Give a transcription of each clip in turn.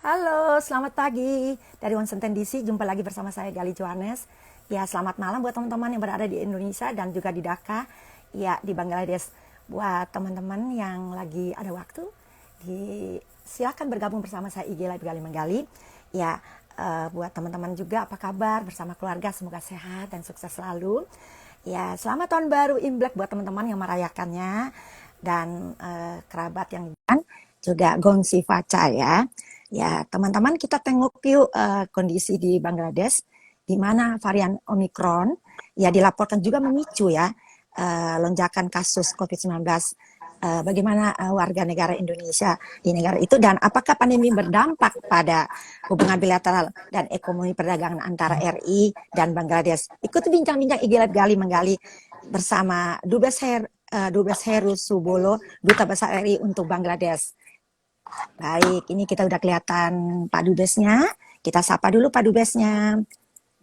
Halo, selamat pagi dari Washington DC. Jumpa lagi bersama saya Gali Johannes. Ya, selamat malam buat teman-teman yang berada di Indonesia dan juga di Dhaka. Ya, di Bangladesh. Buat teman-teman yang lagi ada waktu, silakan bergabung bersama saya IG Live Gali Menggali. Ya, buat teman-teman juga apa kabar bersama keluarga, semoga sehat dan sukses selalu. Ya, selamat tahun baru Imlek buat teman-teman yang merayakannya dan kerabat yang juga Gongsi Faca ya. Ya, teman-teman kita tengok yuk kondisi di Bangladesh di mana varian Omicron ya dilaporkan juga memicu ya lonjakan kasus COVID-19. Bagaimana warga negara Indonesia di negara itu dan apakah pandemi berdampak pada hubungan bilateral dan ekonomi perdagangan antara RI dan Bangladesh. Ikut bincang-bincang IG Live Gali Menggali bersama Dubes Heru Subolo, Duta Besar RI untuk Bangladesh. Baik, ini kita udah kelihatan Pak Dubesnya. Kita sapa dulu Pak Dubesnya.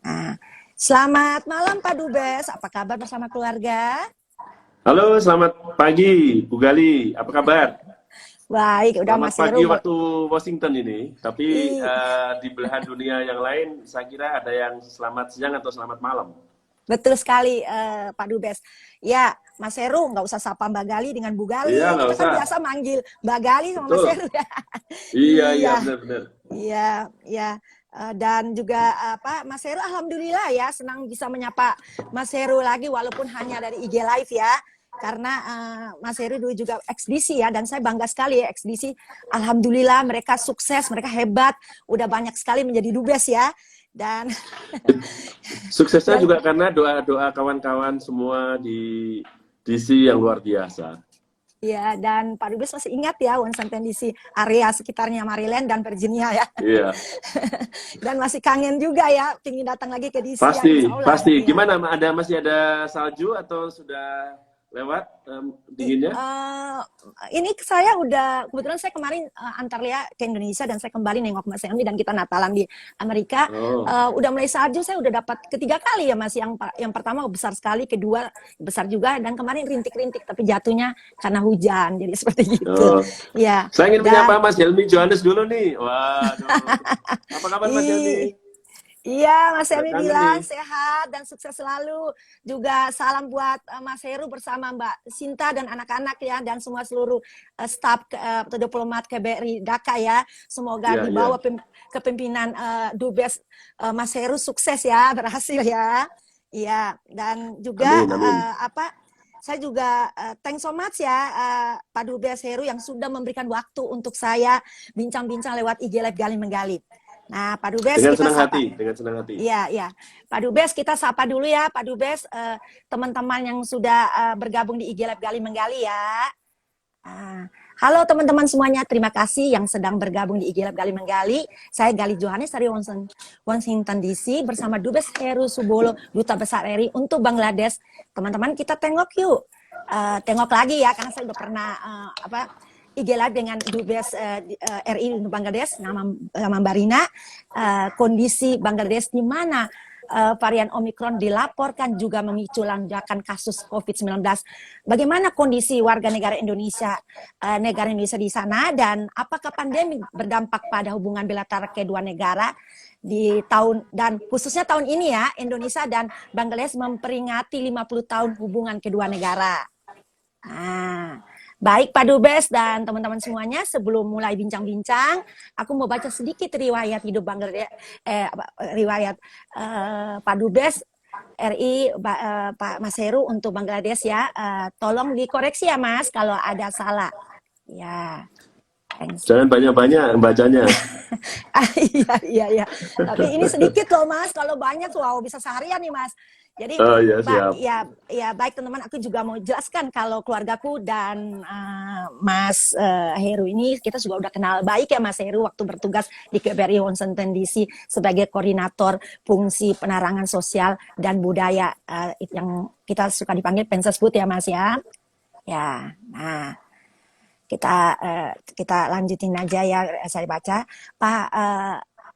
Nah, selamat malam Pak Dubes. Apa kabar bersama keluarga? Halo, selamat pagi, Bu Gali. Apa kabar? Baik, udah Selamat Mas pagi Heru. waktu Washington ini. Tapi I, di belahan dunia yang lain, saya kira ada yang selamat siang atau selamat malam. betul sekali Pak Dubes. Ya, Mas Heru nggak usah sapa Mbak Gali dengan Bu Iya, Gali. nggak Kita kan usah. biasa manggil Mbak Gali sama Mas Betul. Heru ya. Iya, iya, Iya, benar-benar. iya, iya. Dan juga Mas Heru alhamdulillah ya senang bisa menyapa Mas Heru lagi walaupun hanya dari IG Live ya. Karena Mas Heru dulu juga ekspedisi ya dan saya bangga sekali ya ekspedisi. Alhamdulillah mereka sukses, mereka hebat, udah banyak sekali menjadi dubes ya. Dan Suksesnya dan juga karena doa-doa kawan-kawan semua di DC yang luar biasa. ya, dan Pak Dubes masih ingat ya Washington DC area sekitarnya Maryland dan Virginia ya. Iya, Dan masih kangen juga ya, pingin datang lagi ke DC ya, insya pasti, Allah pasti. ya. Gimana? Masih ada salju atau sudah lewat dinginnya? Ini saya udah kebetulan saya kemarin antar Lea ke Indonesia dan saya kembali nengok Mas Helmi dan kita Natalan di Amerika. Oh. Udah mulai salju, saya udah dapat ketiga kali ya Mas. Yang pertama besar sekali, kedua besar juga dan kemarin rintik-rintik tapi jatuhnya karena hujan jadi seperti gitu. Oh. Ya, Saya ingin dan menyapa Mas Helmi Johannes dulu nih. Waduh. Apa kabar Mas i Helmi? Iya, Mas Udah Helmi kangen bilang nih. sehat dan sukses selalu. Juga salam buat Mas Heru bersama Mbak Sinta dan anak-anak ya dan semua seluruh staf atau diplomat KBRI Dhaka ya. Semoga Iya, di iya. bawah kepemimpinan Dubes Mas Heru sukses ya, berhasil ya. Iya, dan juga Amin, amin. saya juga thanks so much ya Pak Dubes Heru yang sudah memberikan waktu untuk saya bincang-bincang lewat IG Live Gali Menggali. Nah, Pak Dubes Dengan kita senang sapa. hati, dengan senang hati. Iya, iya. Pak Dubes, kita sapa dulu ya, Pak Dubes, teman-teman yang sudah bergabung di IG Lab Gali Menggali ya. Halo teman-teman semuanya, terima kasih yang sedang bergabung di IG Lab Gali Menggali. Saya Gali Johannes dari Washington DC bersama Dubes Heru Subolo, Duta Besar RI untuk Bangladesh. Teman-teman kita tengok yuk, tengok lagi ya, karena saya udah pernah IG Live dengan Dubes RI untuk Bangladesh, nama Mbak Rina, kondisi Bangladesh di mana varian Omicron dilaporkan juga memicu lonjakan kasus COVID-19. Bagaimana kondisi warga negara Indonesia di sana dan apakah pandemi berdampak pada hubungan bilateral kedua negara di tahun dan khususnya tahun ini ya Indonesia dan Bangladesh memperingati 50 tahun hubungan kedua negara. Baik Pak Dubes dan teman-teman semuanya, sebelum mulai bincang-bincang, aku mau baca sedikit riwayat hidup Bangladesh, riwayat Pak Dubes RI Pak Mas Heru untuk Bangladesh ya. Tolong dikoreksi ya Mas kalau ada salah. Ya, thanks. Jangan banyak-banyak bacanya. Iya, iya, iya. Tapi ini sedikit loh Mas, kalau banyak wow bisa seharian nih Mas. Jadi, Oh ya, siap. ya baik teman-teman, aku juga mau jelaskan kalau keluargaku dan Mas Heru ini kita juga udah kenal baik ya Mas Heru waktu bertugas di KBRI Washington DC sebagai koordinator fungsi penerangan sosial dan budaya yang kita suka dipanggil Pensesbud ya Mas ya. Ya, nah kita lanjutin aja ya saya baca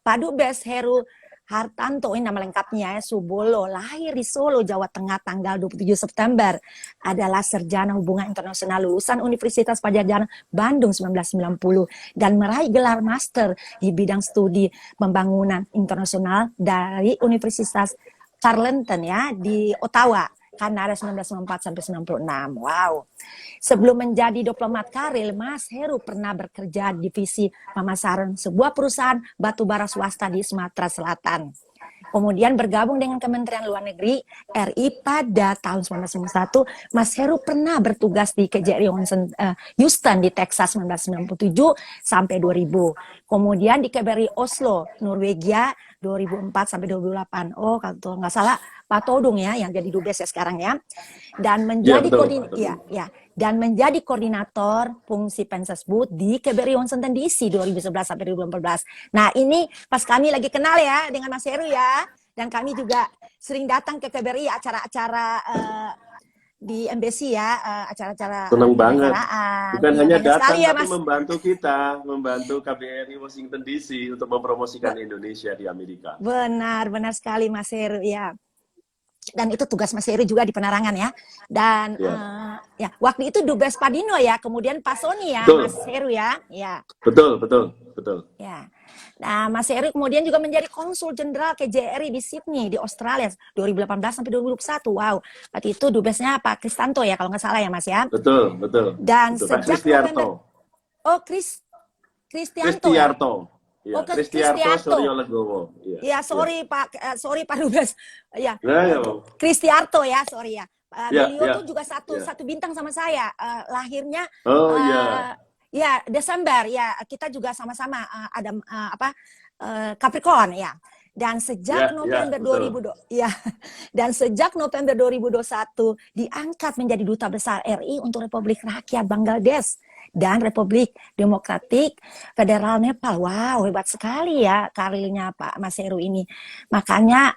Pak Dubes Heru Hartanto, ini nama lengkapnya ya, Subolo, lahir di Solo, Jawa Tengah tanggal 27 September. Adalah sarjana hubungan internasional lulusan Universitas Padjadjaran Bandung 1990 dan meraih gelar master di bidang studi pembangunan internasional dari Universitas Carleton ya di Ottawa, Kanada 1994 sampai 96. Wow. Sebelum menjadi diplomat karir, Mas Heru pernah bekerja di divisi pemasaran sebuah perusahaan batubara swasta di Sumatera Selatan. Kemudian bergabung dengan Kementerian Luar Negeri RI pada tahun 1991, Mas Heru pernah bertugas di KJRI Houston di Texas 1997 sampai 2000. Kemudian di KBRI Oslo, Norwegia 2004 sampai 2008. Oh, kalau nggak salah Pak Todung ya yang jadi dubes ya sekarang ya. Dan menjadi dan menjadi koordinator fungsi Pensesbud di KBRI Washington DC 2011 sampai 2014. Nah, ini pas kami lagi kenal ya dengan Mas Heru ya, dan kami juga sering datang ke KBRI acara-acara di embassy ya, acara-acara Senang banget. Bukan hanya datang ya, tapi Mas. membantu KBRI Washington DC untuk mempromosikan Indonesia di Amerika. Benar sekali Mas Heru ya. Dan itu tugas Mas Heru juga di penerangan ya. Dan ya waktu itu Dubes Padino ya, kemudian Pak Soni ya, betul. Mas Heru ya. Ya. Betul. Ya. Nah, Mas Heru kemudian juga menjadi konsul jenderal KJRI di Sydney di Australia 2018 sampai 2021. Wow. Waktu itu dubesnya Pak Kristanto ya kalau nggak salah ya Mas ya. Betul. Dan betul. sejak November. Oh, Kristianto. Ya, Kristiarto Suryo Legowo. Ya, sorry Pak Dubes. Ya. Kristiarto ya, sorry ya. Beliau tuh juga satu bintang sama saya. Lahirnya ya Desember ya. Kita juga sama-sama ada Capricorn ya. Dan sejak November 2021 diangkat menjadi duta besar RI untuk Republik Rakyat Bangladesh dan Republik Demokratik Federal Nepal. Wow, hebat sekali ya karirnya Pak Mas Heru ini. Makanya,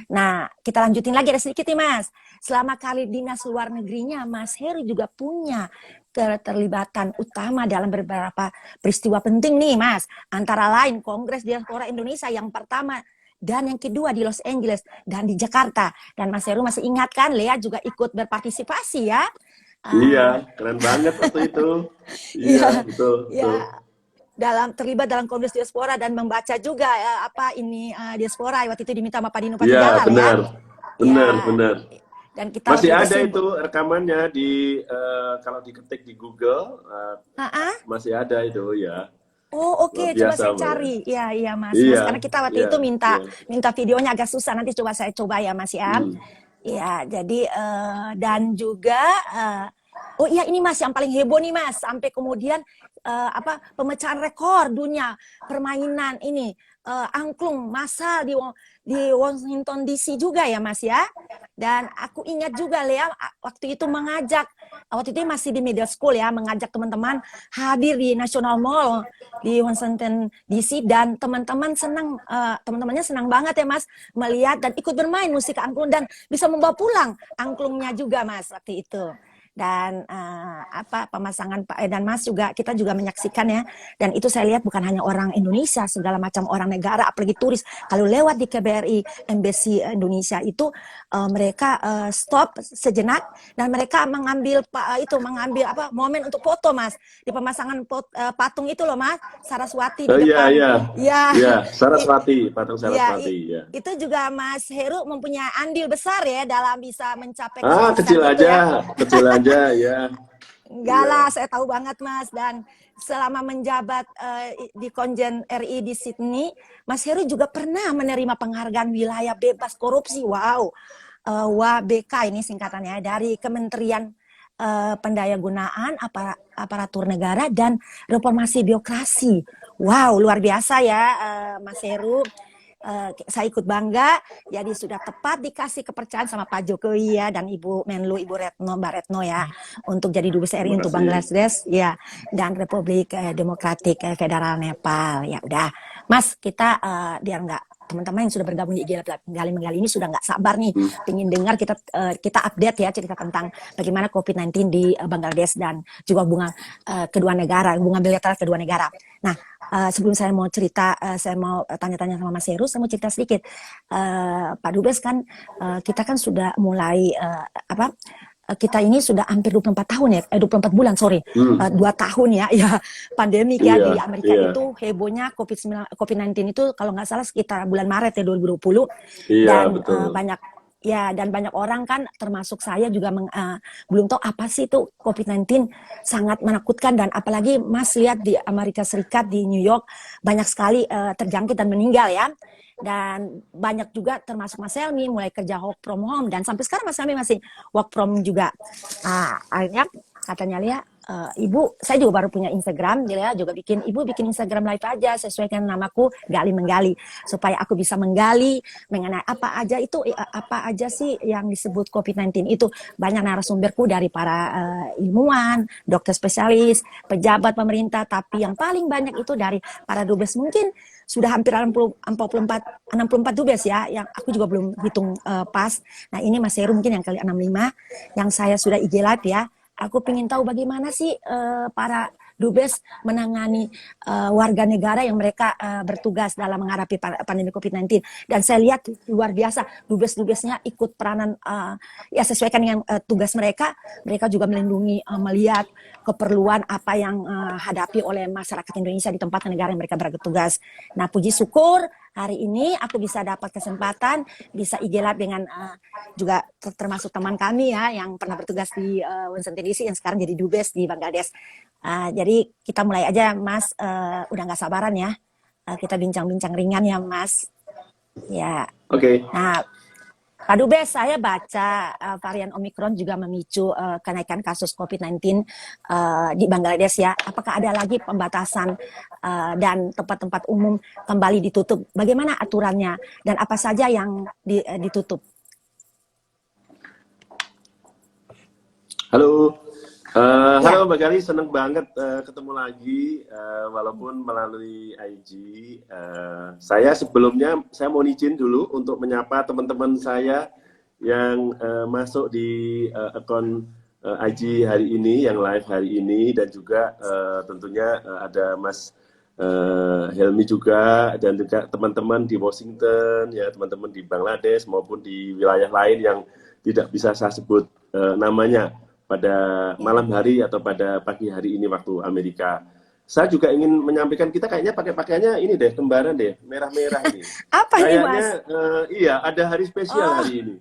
nah kita lanjutin lagi ada sedikit nih Mas. Selama karir dinas luar negerinya, Mas Heru juga punya keterlibatan utama dalam beberapa peristiwa penting nih Mas. Antara lain Kongres Diaspora Indonesia yang pertama dan yang kedua di Los Angeles dan di Jakarta. Dan Mas Heru masih ingat kan, Lea juga ikut berpartisipasi ya. Iya, keren banget waktu itu. Iya, betul. Terlibat dalam Kongres Diaspora dan membaca juga diaspora waktu itu diminta sama Pak Dino Patijalal ya. Benar. Dan kita masih ada itu rekamannya di kalau diketik di Google masih ada itu ya. Oh oke. Coba saya cari ya Mas. Karena kita waktu itu minta videonya agak susah, nanti saya coba ya Mas ya. Ya, jadi dan juga oh iya ini Mas yang paling heboh nih Mas, sampai kemudian pemecahan rekor dunia permainan ini angklung massal di Washington DC juga ya Mas ya. Dan aku ingat juga Lea waktu itu masih di middle school ya, mengajak teman-teman hadir di National Mall di Washington DC dan teman-temannya senang banget ya Mas melihat dan ikut bermain musik angklung dan bisa membawa pulang angklungnya juga Mas waktu itu. Dan pemasangan Pak dan Mas juga kita juga menyaksikan ya, dan itu saya lihat bukan hanya orang Indonesia, segala macam orang negara apalagi turis kalau lewat di KBRI Embassy Indonesia itu mereka stop sejenak dan mereka mengambil momen untuk foto Mas di pemasangan patung itu loh Mas, Saraswati di depan. Saraswati, patung Saraswati ya. Itu juga Mas Heru mempunyai andil besar ya dalam bisa mencapai kecil aja ya. Enggak lah, saya tahu banget Mas. Dan selama menjabat di Konjen RI di Sydney, Mas Heru juga pernah menerima penghargaan wilayah bebas korupsi. Wow, WBK ini singkatannya dari Kementerian Pendayagunaan Aparatur Negara dan Reformasi Birokrasi. Wow, luar biasa ya Mas Heru. Saya ikut bangga, jadi sudah tepat dikasih kepercayaan sama Pak Jokowi ya dan Ibu Menlu Mbak Retno ya untuk jadi dubes RI untuk Bangladesh ya dan Republik Demokratik Federal Nepal. Ya udah, Mas kita biar nggak teman-teman yang sudah bergabung di Gali ini sudah nggak sabar nih ingin dengar kita update ya cerita tentang bagaimana COVID-19 di Bangladesh dan juga hubungan bilateral kedua negara. Nah, sebelum saya mau cerita, saya mau tanya-tanya sama Mas Heru, saya mau cerita sedikit. Pak Dubes kan, kita kan sudah mulai kita ini sudah hampir 24 tahun ya, 24 bulan, sorry, 2 tahun ya, ya pandemi ya di Amerika itu hebohnya COVID-19 itu kalau nggak salah sekitar bulan Maret ya 2020, dan banyak ya, dan banyak orang kan termasuk saya juga belum tahu apa sih itu COVID-19, sangat menakutkan, dan apalagi Mas lihat di Amerika Serikat di New York banyak sekali terjangkit dan meninggal ya. Dan banyak juga termasuk Mas Helmi mulai kerja work from home, dan sampai sekarang Mas Helmi masih work from juga. Akhirnya katanya Lia, Ibu, saya juga baru punya Instagram, Lia juga Ibu bikin Instagram live aja sesuaikan namaku, Gali Menggali, supaya aku bisa menggali mengenai apa aja sih yang disebut COVID-19 itu. Banyak narasumberku dari para ilmuwan, dokter spesialis, pejabat pemerintah, tapi yang paling banyak itu dari para dubes. Mungkin sudah hampir 64 dubes ya, yang aku juga belum hitung pas. Nah ini Mas Heru mungkin yang kali 65, yang saya sudah IG live ya. Aku ingin tahu bagaimana sih para dubes menangani warga negara yang mereka bertugas dalam menghadapi pandemi COVID-19. Dan saya lihat luar biasa, dubes-dubesnya ikut peranan ya sesuaikan dengan tugas mereka. Mereka juga melindungi, melihat keperluan apa yang hadapi oleh masyarakat Indonesia di tempat negara yang mereka bertugas. Nah, puji syukur hari ini aku bisa dapat kesempatan bisa IG Live dengan juga termasuk teman kami ya yang pernah bertugas di Washington DC yang sekarang jadi dubes di Bangladesh. Jadi kita mulai aja Mas, udah nggak sabaran ya, kita bincang-bincang ringan ya Mas. Ya. Oke. Nah, Pak Dubes, saya baca varian Omikron juga memicu kenaikan kasus COVID-19 di Bangladesh ya. Apakah ada lagi pembatasan dan tempat-tempat umum kembali ditutup? Bagaimana aturannya dan apa saja yang ditutup? Halo. Halo Mbak Gali, seneng banget ketemu lagi walaupun melalui IG. Saya sebelumnya saya mau izin dulu untuk menyapa teman-teman saya yang masuk di akun IG hari ini, yang live hari ini, dan juga tentunya ada Mas Helmi juga, dan juga teman-teman di Washington, ya teman-teman di Bangladesh maupun di wilayah lain yang tidak bisa saya sebut namanya pada malam hari atau pada pagi hari ini waktu Amerika. Saya juga ingin menyampaikan, kita kayaknya pakai pakaiannya ini deh, kembaran deh, merah-merah ini. Apa ini Mas? Iya, ada hari spesial hari ini.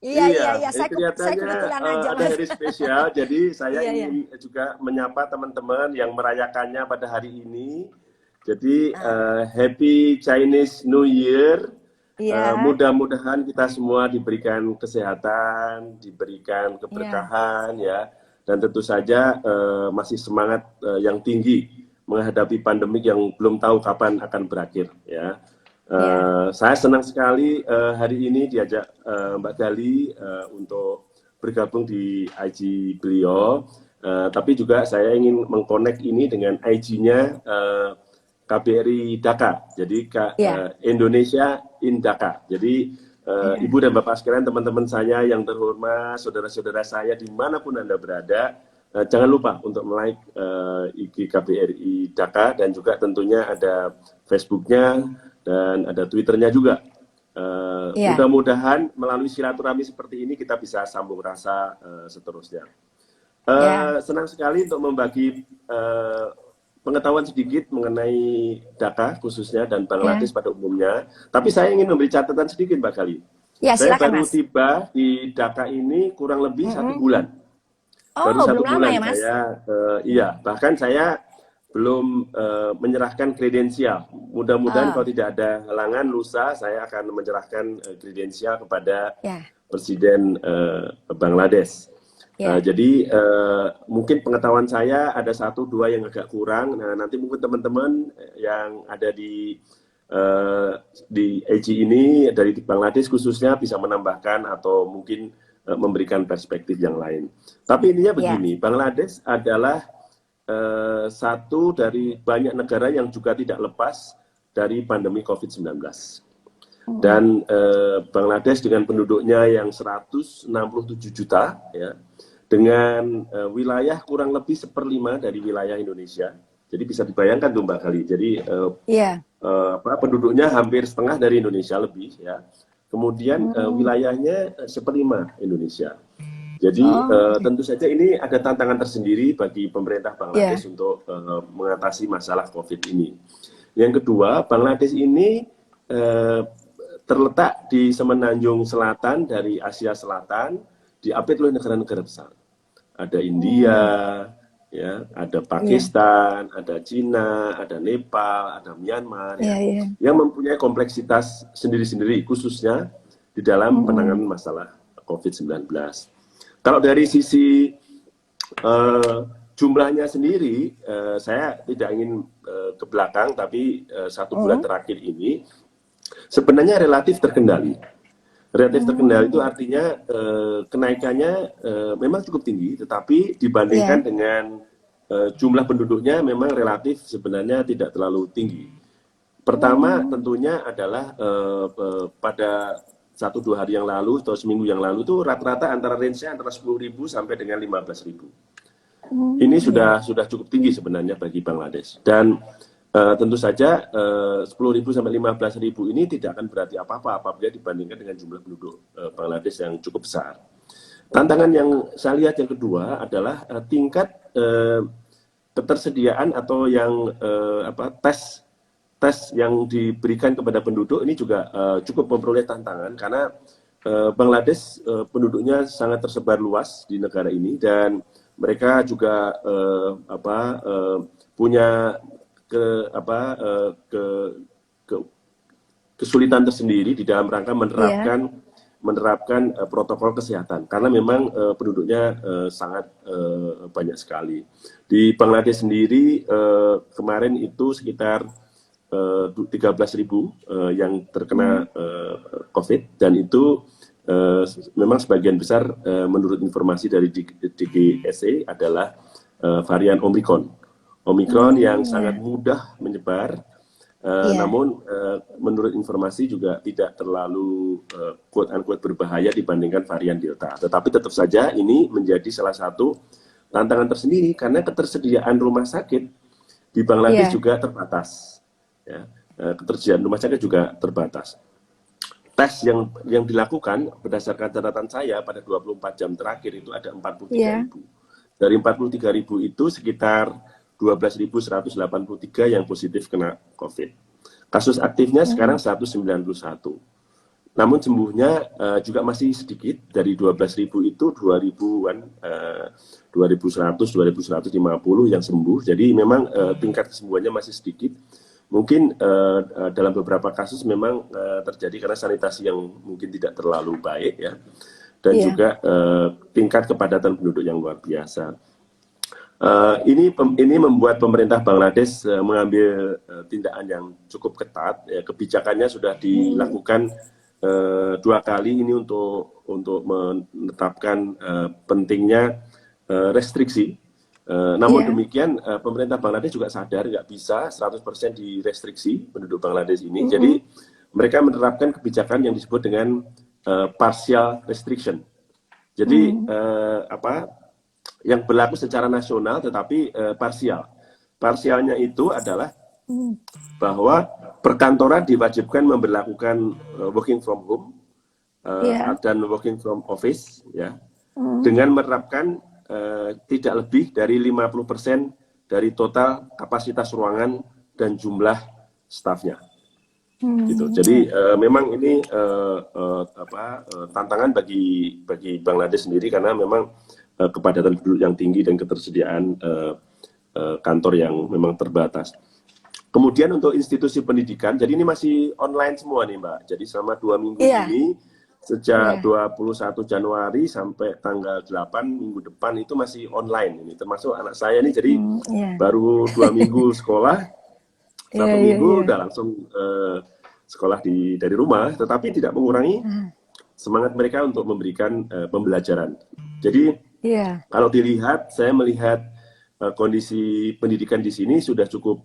Iya. Saya kelihatannya kebetulan aja, ada hari spesial, jadi saya ingin iya. juga menyapa teman-teman yang merayakannya pada hari ini. Jadi Happy Chinese New Year. Mudah-mudahan kita semua diberikan kesehatan, diberikan keberkahan ya, dan tentu saja masih semangat yang tinggi menghadapi pandemik yang belum tahu kapan akan berakhir ya. Saya senang sekali hari ini diajak Mbak Gali untuk bergabung di IG beliau, tapi juga saya ingin mengkonek ini dengan IG-nya KBRI Dhaka, jadi Indonesia in Dhaka. Jadi Ibu dan Bapak sekalian, teman-teman saya yang terhormat, saudara-saudara saya dimanapun Anda berada, jangan lupa untuk like IG KBRI Dhaka, dan juga tentunya ada Facebooknya dan ada Twitternya juga. Mudah-mudahan melalui silaturahmi seperti ini kita bisa sambung rasa seterusnya. Senang sekali untuk membagi pengetahuan sedikit mengenai Dhaka khususnya dan Bangladesh pada umumnya. Tapi saya ingin memberi catatan sedikit Mbak Gali. Saya baru tiba di Dhaka ini kurang lebih 1 bulan. Baru 1 bulan ya, Mas? Bahkan saya belum menyerahkan kredensial. Mudah-mudahan kalau tidak ada halangan, lusa saya akan menyerahkan kredensial kepada Presiden Bangladesh. Jadi mungkin pengetahuan saya ada 1-2 yang agak kurang. Nah, nanti mungkin teman-teman yang ada di IG ini dari Bangladesh khususnya bisa menambahkan atau mungkin memberikan perspektif yang lain. Tapi intinya begini, Bangladesh adalah satu dari banyak negara yang juga tidak lepas dari pandemi COVID-19. Dan Bangladesh dengan penduduknya yang 167 juta, ya, dengan wilayah kurang lebih 1/5 dari wilayah Indonesia. Jadi bisa dibayangkan tuh Mbak Gali. Jadi Iya. penduduknya hampir setengah dari Indonesia lebih ya. Kemudian wilayahnya seperlima Indonesia. Jadi Oh, oke. tentu saja ini ada tantangan tersendiri bagi pemerintah Iya. Bangladesh untuk mengatasi masalah COVID ini. Yang kedua, Bangladesh ini eh, terletak di semenanjung selatan dari Asia Selatan, diapit oleh negara-negara besar. Ada India, Hmm, ya, ada iya. Pakistan, ada Cina, ada Nepal, ada Myanmar, Iya, ya, iya. yang mempunyai kompleksitas sendiri-sendiri, khususnya di dalam Hmm, penanganan masalah COVID-19. Kalau dari sisi eh, jumlahnya sendiri, saya tidak ingin ke belakang, tapi 1 bulan hmm, terakhir ini sebenarnya relatif terkendali. Relatif terkendali itu hmm. artinya kenaikannya memang cukup tinggi, tetapi dibandingkan Iya. dengan jumlah penduduknya memang relatif sebenarnya tidak terlalu tinggi. Pertama Hmm, tentunya adalah pada 1-2 hari yang lalu atau seminggu yang lalu itu rata-rata antara range-nya antara 10.000 sampai dengan 15.000. Ini iya. sudah cukup tinggi sebenarnya bagi Bangladesh. Dan tentu saja 10.000 sampai 15.000 ini tidak akan berarti apa-apa apabila dibandingkan dengan jumlah penduduk Bangladesh yang cukup besar. Tantangan yang saya lihat yang kedua adalah tingkat ketersediaan atau yang tes tes yang diberikan kepada penduduk ini juga cukup memperoleh tantangan karena Bangladesh penduduknya sangat tersebar luas di negara ini dan mereka juga punya ke apa ke, ke kesulitan tersendiri di dalam rangka Iya. menerapkan protokol kesehatan karena memang penduduknya sangat banyak sekali. Di Bangladesh sendiri kemarin itu sekitar 13.000 yang terkena Hmm, COVID dan itu memang sebagian besar menurut informasi dari DGSE adalah varian Omicron. Omicron yang sangat iya. mudah menyebar, Iya. namun menurut informasi juga tidak terlalu quote unquote berbahaya dibandingkan varian Delta. Tetapi tetap saja ini menjadi salah satu tantangan tersendiri karena ketersediaan rumah sakit di Bangladesh Iya. juga terbatas. Ya, ketersediaan rumah sakit juga terbatas. Tes yang dilakukan berdasarkan catatan saya pada 24 jam terakhir itu ada 43 Iya. ribu. Dari 43 ribu itu sekitar 12.183 yang positif kena COVID. Kasus aktifnya sekarang Hmm, 191. Namun sembuhnya juga masih sedikit, dari 12.000 itu 2.000-an, 2.100, 2.150 yang sembuh. Jadi memang tingkat kesembuhannya masih sedikit. Mungkin dalam beberapa kasus memang terjadi karena sanitasi yang mungkin tidak terlalu baik ya, dan iya. juga tingkat kepadatan penduduk yang luar biasa. Ini membuat pemerintah Bangladesh mengambil tindakan yang cukup ketat. Ya, kebijakannya sudah Hmm, dilakukan 2 kali ini untuk menetapkan pentingnya restriksi. Namun iya. demikian pemerintah Bangladesh juga sadar nggak bisa 100% direstriksi penduduk Bangladesh ini. Jadi Hmm, mereka menerapkan kebijakan yang disebut dengan partial restriction. Jadi hmm, yang berlaku secara nasional tetapi parsial. Parsialnya itu adalah hmm. bahwa perkantoran diwajibkan memberlakukan working from home Iya. dan working from office ya Hmm, dengan menerapkan tidak lebih dari 50% dari total kapasitas ruangan dan jumlah stafnya gitu. iya. Jadi memang ini tantangan bagi Bangladesh sendiri karena memang kepadatan penduduk yang tinggi dan ketersediaan kantor yang memang terbatas. Kemudian untuk institusi pendidikan, jadi ini masih online semua nih Mbak. Jadi selama 2 minggu Iya. ini, sejak Iya. 21 Januari sampai tanggal 8 minggu depan itu masih online. Ini termasuk anak saya ini, jadi Iya. baru 2 minggu sekolah, Iya, satu iya, iya. minggu udah langsung sekolah dari rumah, tetapi tidak mengurangi Ah, semangat mereka untuk memberikan pembelajaran. Jadi iya. kalau dilihat, saya melihat kondisi pendidikan di sini sudah cukup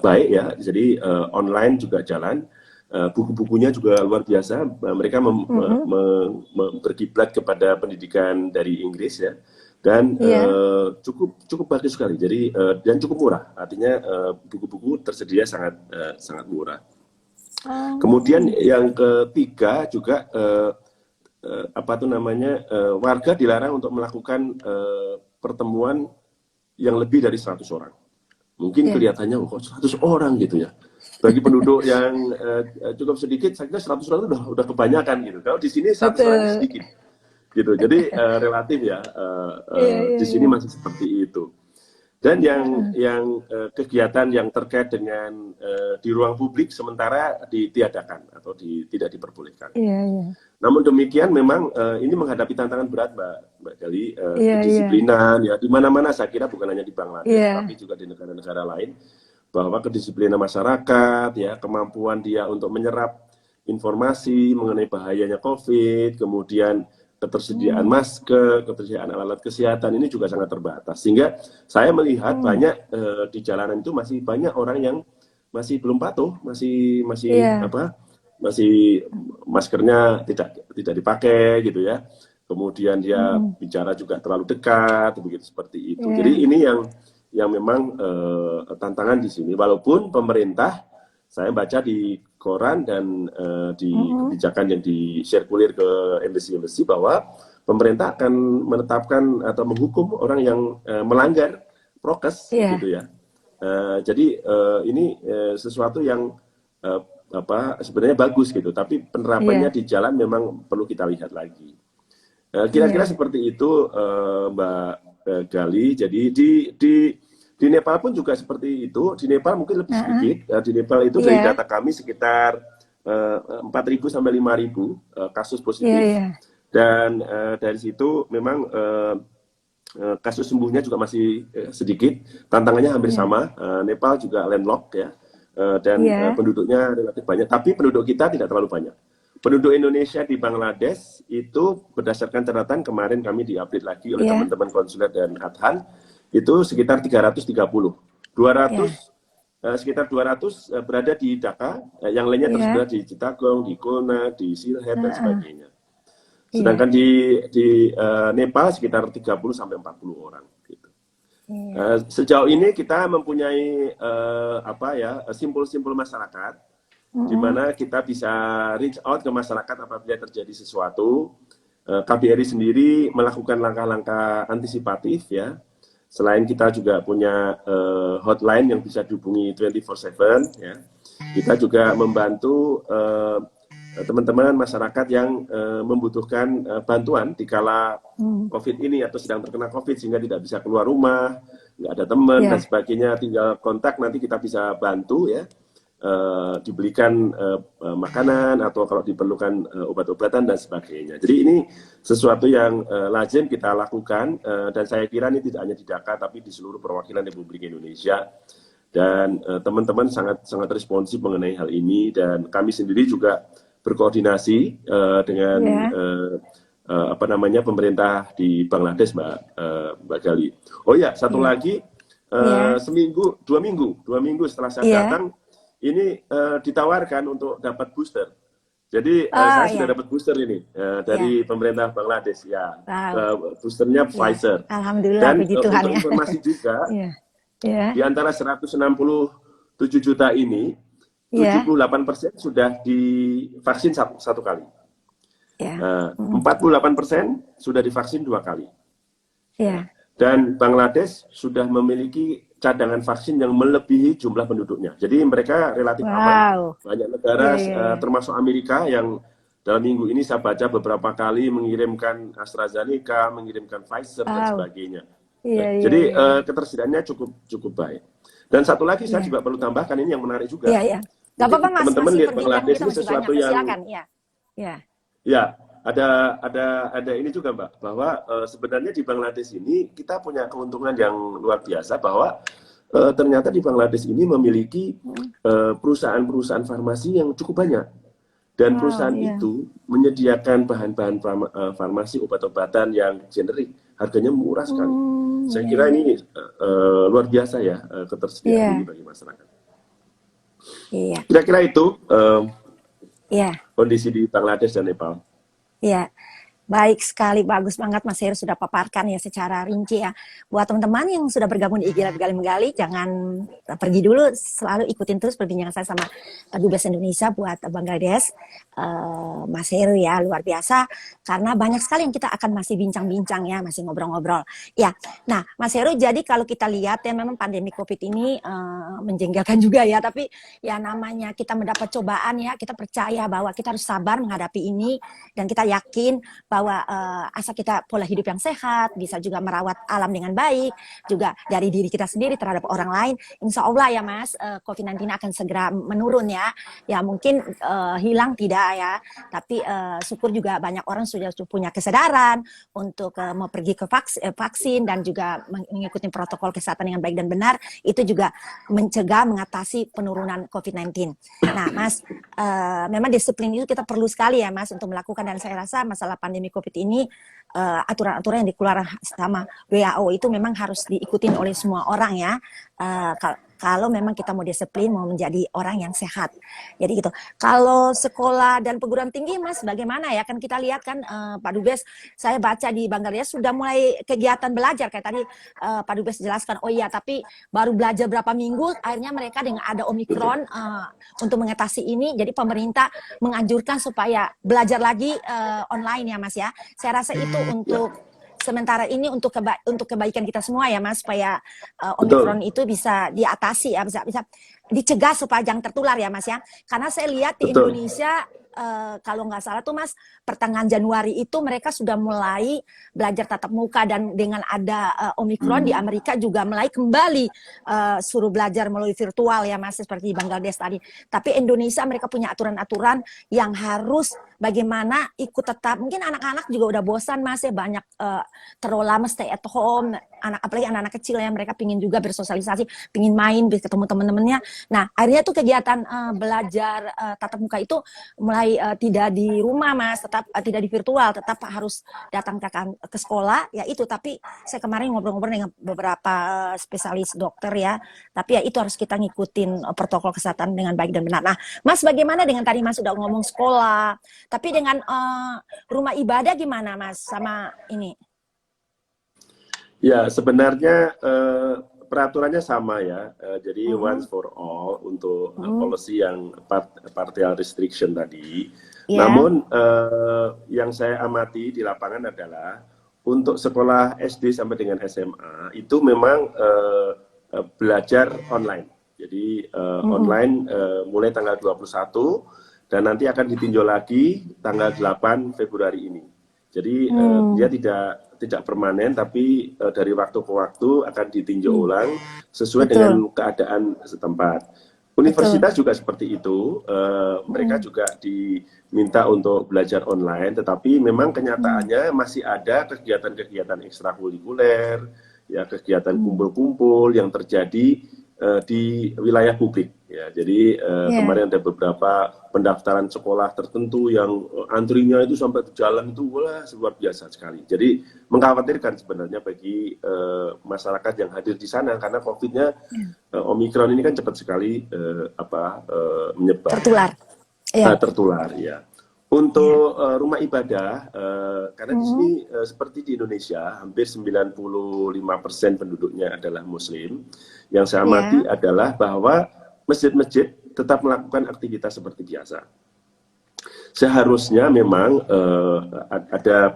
baik ya. Jadi online juga jalan, buku-bukunya juga luar biasa. Mereka Mhm. berkiblat kepada pendidikan dari Inggris ya. dan Iya. cukup bagus sekali. Jadi dan cukup murah. Artinya buku-buku tersedia sangat murah. Kemudian yang ketiga juga apa tuh namanya warga dilarang untuk melakukan pertemuan yang lebih dari 100 orang. Mungkin Iya. kelihatannya kok 100 orang gitu ya. Bagi penduduk yang cukup sedikit, saya kira 100 orang itu udah kebanyakan gitu. Kalau di sini 100 orang itu Betul. sedikit gitu. Jadi relatif ya Iya, iya, di sini iya. masih seperti itu. Dan yang kegiatan yang terkait dengan di ruang publik sementara ditiadakan atau tidak diperbolehkan. Iya, iya. Namun demikian memang ini menghadapi tantangan berat, Mbak Gali, Iya, iya. kedisiplinan ya di mana-mana saya kira bukan hanya di Bangladesh Iya. tapi juga di negara-negara lain, bahwa kedisiplinan masyarakat ya, kemampuan dia untuk menyerap informasi mengenai bahayanya COVID, kemudian ketersediaan masker, ketersediaan alat-alat kesehatan ini juga sangat terbatas. Sehingga saya melihat banyak di jalanan itu masih banyak orang yang masih belum patuh, masih Iya. masih maskernya tidak dipakai gitu ya. Kemudian dia bicara juga terlalu dekat, begitu seperti itu. Jadi Iya. ini yang memang tantangan di sini. Walaupun pemerintah, saya baca di koran dan di kebijakan yang disirkulir ke embassy bahwa pemerintah akan menetapkan atau menghukum orang yang melanggar prokes, Iya. gitu ya. Jadi ini sesuatu yang sebenarnya bagus gitu, tapi penerapannya Iya. di jalan memang perlu kita lihat lagi. Kira-kira Iya. seperti itu, Mbak Gali. Jadi di Nepal pun juga seperti itu. Di Nepal mungkin lebih sedikit. Di Nepal itu dari Iya. data kami sekitar 4.000 sampai 5.000 kasus Iya, positif. iya. Dan dari situ memang kasus sembuhnya juga masih sedikit. Tantangannya hampir Iya. sama. Nepal juga landlocked ya. Dan Iya. penduduknya relatif banyak. Tapi penduduk kita tidak terlalu banyak. Penduduk Indonesia di Bangladesh itu berdasarkan catatan kemarin kami diupdate lagi oleh Iya. teman-teman konsuler dan adhan, itu sekitar 330. 200 sekitar 200 berada di Dhaka, yang lainnya Iya. tersebar di Chittagong, di Khulna, di Sylhet dan sebagainya. Iya. Sedangkan di Nepal sekitar 30 sampai 40 orang gitu. Iya. Sejauh ini kita mempunyai simpul-simpul masyarakat di mana kita bisa reach out ke masyarakat apabila terjadi sesuatu. KBRI sendiri melakukan langkah-langkah antisipatif ya. Selain kita juga punya hotline yang bisa dihubungi 24/7 ya. Kita juga membantu teman-teman masyarakat yang membutuhkan bantuan di kala COVID ini atau sedang terkena COVID sehingga tidak bisa keluar rumah, nggak ada teman dan sebagainya, tinggal kontak nanti kita bisa bantu ya. Dibelikan makanan atau kalau diperlukan obat-obatan dan sebagainya. Jadi ini sesuatu yang lazim kita lakukan dan saya kira ini tidak hanya di Dhaka tapi di seluruh perwakilan Republik Indonesia dan teman-teman sangat responsif mengenai hal ini dan kami sendiri juga berkoordinasi dengan pemerintah di Bangladesh, Mbak Gali. Oh ya, satu lagi dua minggu setelah saya datang ini ditawarkan untuk dapat booster. Jadi saya sudah dapat booster ini dari pemerintah Bangladesh ya. Boosternya Pfizer. Alhamdulillah, dan puji Tuhan untuk ya. informasi juga di antara 167 juta ini 78% sudah divaksin satu kali. 48% sudah divaksin 2 kali. Dan Bangladesh sudah memiliki cadangan vaksin yang melebihi jumlah penduduknya. Jadi mereka relatif aman. Banyak negara, termasuk Amerika yang dalam minggu ini saya baca beberapa kali mengirimkan AstraZeneca, mengirimkan Pfizer dan sebagainya. Jadi ketersediaannya cukup baik. Dan satu lagi saya juga perlu tambahkan ini yang menarik juga. Gak apa-apa Mas, teman-teman masih lihat Bangladesh ini sesuatu yang silakan. Ada ini juga Mbak, bahwa sebenarnya di Bangladesh ini kita punya keuntungan yang luar biasa bahwa ternyata di Bangladesh ini memiliki perusahaan-perusahaan farmasi yang cukup banyak. Dan perusahaan itu menyediakan bahan-bahan farmasi, obat-obatan yang generik, harganya murah sekali. Saya kira ini luar biasa ya ketersediaan ini bagi masyarakat. Kira-kira itu kondisi di Bangladesh dan Nepal. Iya, Baik sekali, bagus banget Mas Heru sudah paparkan ya secara rinci ya. Buat teman-teman yang sudah bergabung di IG Lab Gali Menggali, jangan pergi dulu, selalu ikutin terus perbincangan saya sama Dubes Indonesia buat Bangladesh. Mas Heru ya, luar biasa. Karena banyak sekali yang kita akan masih bincang-bincang ya, masih ngobrol-ngobrol. Ya, nah Mas Heru, jadi kalau kita lihat ya memang pandemi COVID ini menjengkelkan juga ya, tapi ya namanya kita mendapat cobaan ya, kita percaya bahwa kita harus sabar menghadapi ini, dan kita yakin bahwa asal kita pola hidup yang sehat, bisa juga merawat alam dengan baik, juga dari diri kita sendiri terhadap orang lain, insya Allah ya Mas, COVID-19 akan segera menurun ya. Ya mungkin hilang tidak ya, tapi syukur juga banyak orang sudah punya kesadaran untuk mau pergi ke vaksin dan juga mengikuti protokol kesehatan dengan baik dan benar, itu juga mencegah, mengatasi penurunan COVID-19. Nah Mas, memang disiplin itu kita perlu sekali ya Mas untuk melakukan, dan saya rasa masalah pandemi COVID ini aturan-aturan yang dikeluarkan sama WHO itu memang harus diikutin oleh semua orang ya. Kalau memang kita mau disiplin, mau menjadi orang yang sehat. Jadi gitu. Kalau sekolah dan perguruan tinggi Mas, bagaimana ya? Kan kita lihat kan Pak Dubes, saya baca di Bangladesh sudah mulai kegiatan belajar kayak tadi Pak Dubes jelaskan. Oh iya, tapi baru belajar berapa minggu, akhirnya mereka dengan ada Omikron untuk mengatasi ini, jadi pemerintah menganjurkan supaya belajar lagi online ya Mas ya. Saya rasa itu untuk sementara ini untuk kebaikan kita semua ya Mas, supaya Omikron itu bisa diatasi ya, bisa dicegah supaya jangan tertular ya Mas ya. Karena saya lihat di Betul. Indonesia kalau nggak salah tuh Mas, pertengahan Januari itu mereka sudah mulai belajar tatap muka, dan dengan ada Omikron di Amerika juga mulai kembali suruh belajar melalui virtual ya Mas, seperti di Bangladesh tadi. Tapi Indonesia mereka punya aturan-aturan yang harus bagaimana ikut tetap. Mungkin anak-anak juga udah bosan Mas ya, banyak terlalu lama stay at home, apalagi anak-anak kecil ya, mereka pingin juga bersosialisasi, pingin main, ketemu teman-temannya. Nah akhirnya tuh kegiatan belajar tatap muka itu mulai tidak di rumah Mas, tetap tidak di virtual, tetap harus datang ke sekolah ya itu. Tapi saya kemarin ngobrol-ngobrol dengan beberapa spesialis dokter ya, tapi ya itu harus kita ngikutin protokol kesehatan dengan baik dan benar. Nah Mas, bagaimana dengan tadi Mas sudah ngomong sekolah, tapi dengan rumah ibadah gimana Mas sama ini? Ya, sebenarnya peraturannya sama ya. Jadi once for all untuk policy yang partial restriction tadi. Yeah. Namun yang saya amati di lapangan adalah untuk sekolah SD sampai dengan SMA itu memang belajar online. Jadi online mulai tanggal 21 dan nanti akan ditinjau lagi tanggal 8 Februari ini. Jadi dia tidak permanen, tapi dari waktu ke waktu akan ditinjau ulang sesuai dengan keadaan setempat. Universitas juga seperti itu, mereka juga diminta untuk belajar online, tetapi memang kenyataannya masih ada kegiatan-kegiatan ekstrakurikuler, ya kegiatan kumpul-kumpul yang terjadi di wilayah publik. Ya, jadi kemarin ada beberapa pendaftaran sekolah tertentu yang antrinya itu sampai ke jalan itu wah luar biasa sekali. Jadi mengkhawatirkan sebenarnya bagi masyarakat yang hadir di sana, karena COVID-nya Omikron ini kan cepat sekali menyebar. Tertular ya. Untuk rumah ibadah, karena di sini seperti di Indonesia, hampir 95% penduduknya adalah Muslim. Yang saya amati adalah bahwa masjid-masjid tetap melakukan aktivitas seperti biasa. Seharusnya memang ada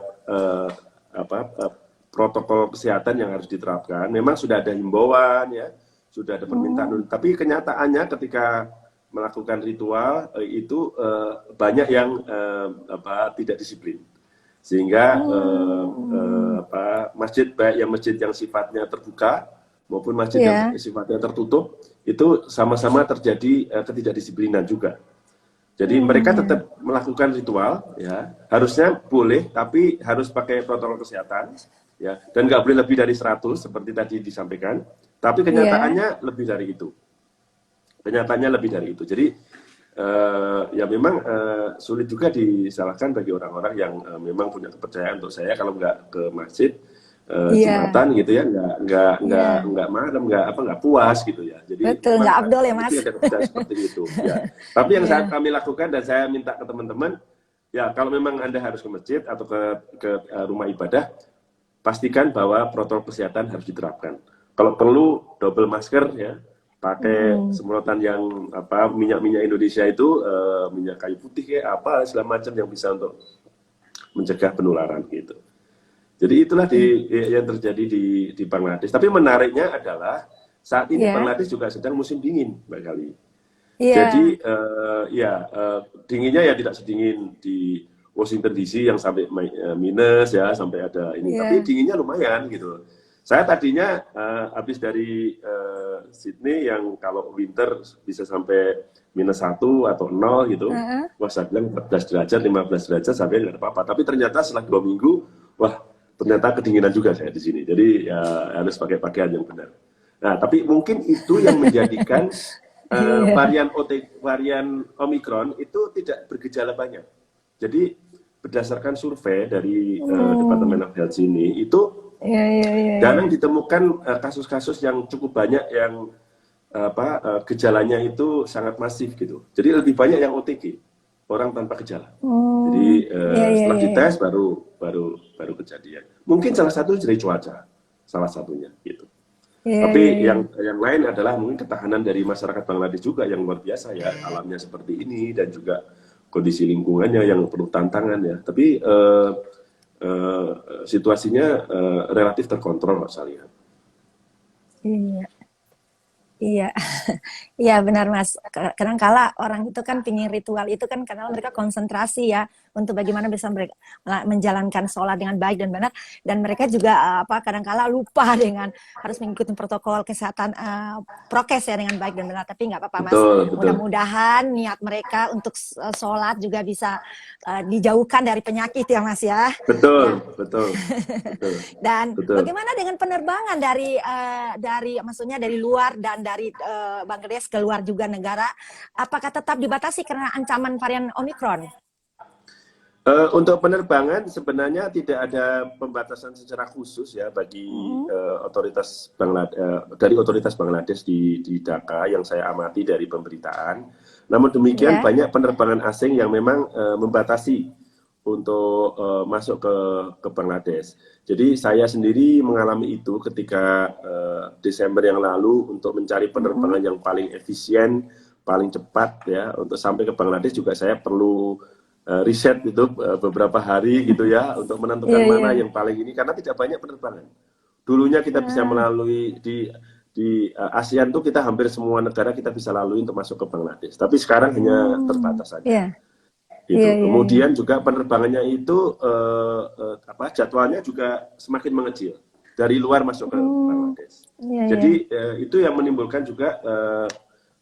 protokol kesehatan yang harus diterapkan. Memang sudah ada himbauan ya, sudah ada permintaan. Tapi kenyataannya ketika melakukan ritual itu banyak yang tidak disiplin, sehingga masjid, baik yang masjid yang sifatnya terbuka maupun masjid yang sifatnya tertutup, itu sama-sama terjadi ketidakdisiplinan juga. Jadi mereka tetap melakukan ritual, ya harusnya boleh, tapi harus pakai protokol kesehatan, ya, dan nggak boleh lebih dari 100 seperti tadi disampaikan. Tapi kenyataannya lebih dari itu. Kenyataannya lebih dari itu. Jadi ya memang sulit juga disalahkan bagi orang-orang yang memang punya kepercayaan. Untuk saya kalau nggak ke masjid Jumatan gitu ya, nggak marem, nggak puas gitu ya. Jadi betul, nggak afdol ya Mas. Ada kepercayaan seperti itu. Ya. Tapi yang kami lakukan dan saya minta ke teman-teman, ya kalau memang Anda harus ke masjid atau ke rumah ibadah, pastikan bahwa protokol kesehatan harus diterapkan. Kalau perlu double masker ya, pakai semprotan yang apa minyak-minyak Indonesia itu minyak kayu putih ya apa segala macam yang bisa untuk mencegah penularan gitu. Jadi itulah yang terjadi di Bangladesh. Tapi menariknya adalah saat ini Bangladesh juga sedang musim dingin, Mbak Gali. Jadi dinginnya ya tidak sedingin di Washington DC yang sampai minus ya, sampai ada ini. Tapi dinginnya lumayan gitu. Saya tadinya habis dari Sydney yang kalau winter bisa sampai -1 atau 0 gitu. Wah saya bilang 14 derajat, 15 derajat sampai nggak ada apa-apa. Tapi ternyata setelah 2 minggu, wah ternyata kedinginan juga saya di sini. Jadi ya harus pakai pakaian yang benar. Nah tapi mungkin itu yang menjadikan varian Omicron itu tidak bergejala banyak. Jadi berdasarkan survei dari Departemen of Health ini itu jarang ditemukan kasus-kasus yang cukup banyak yang gejalanya itu sangat masif gitu. Jadi lebih banyak yang OTG, orang tanpa gejala. Jadi setelah dites baru kejadian. Mungkin salah satu dari cuaca, salah satunya gitu. Tapi yang lain adalah mungkin ketahanan dari masyarakat Bangladesh juga yang luar biasa ya, alamnya seperti ini dan juga kondisi lingkungannya yang penuh tantangan ya. Tapi situasinya relatif terkontrol saya lihat. Iya, iya benar Mas. Kadang-kala orang itu kan pingin ritual itu kan karena mereka konsentrasi ya untuk bagaimana bisa mereka menjalankan sholat dengan baik dan benar. Dan mereka juga kadang-kala lupa dengan harus mengikuti protokol kesehatan prokes ya dengan baik dan benar. Tapi nggak apa-apa Mas. Mudah-mudahan niat mereka untuk sholat juga bisa dijauhkan dari penyakit ya Mas ya. Betul. Dan bagaimana dengan penerbangan dari maksudnya dari luar dan dari Bangladesh keluar juga negara, apakah tetap dibatasi karena ancaman varian Omicron? Untuk penerbangan sebenarnya tidak ada pembatasan secara khusus ya bagi otoritas dari otoritas Bangladesh di Dhaka yang saya amati dari pemberitaan. Namun demikian banyak penerbangan asing yang memang membatasi untuk masuk ke Bangladesh. Jadi saya sendiri mengalami itu ketika Desember yang lalu untuk mencari penerbangan yang paling efisien, paling cepat ya untuk sampai ke Bangladesh juga saya perlu riset itu beberapa hari gitu ya untuk menentukan mana yang paling ini karena tidak banyak penerbangan. Dulunya kita bisa melalui di ASEAN tuh kita hampir semua negara kita bisa lalui untuk masuk ke Bangladesh. Tapi sekarang hanya terbatas saja. Gitu. Kemudian juga penerbangannya itu jadwalnya juga semakin mengecil dari luar masuk ke Bangladesh. Jadi itu yang menimbulkan juga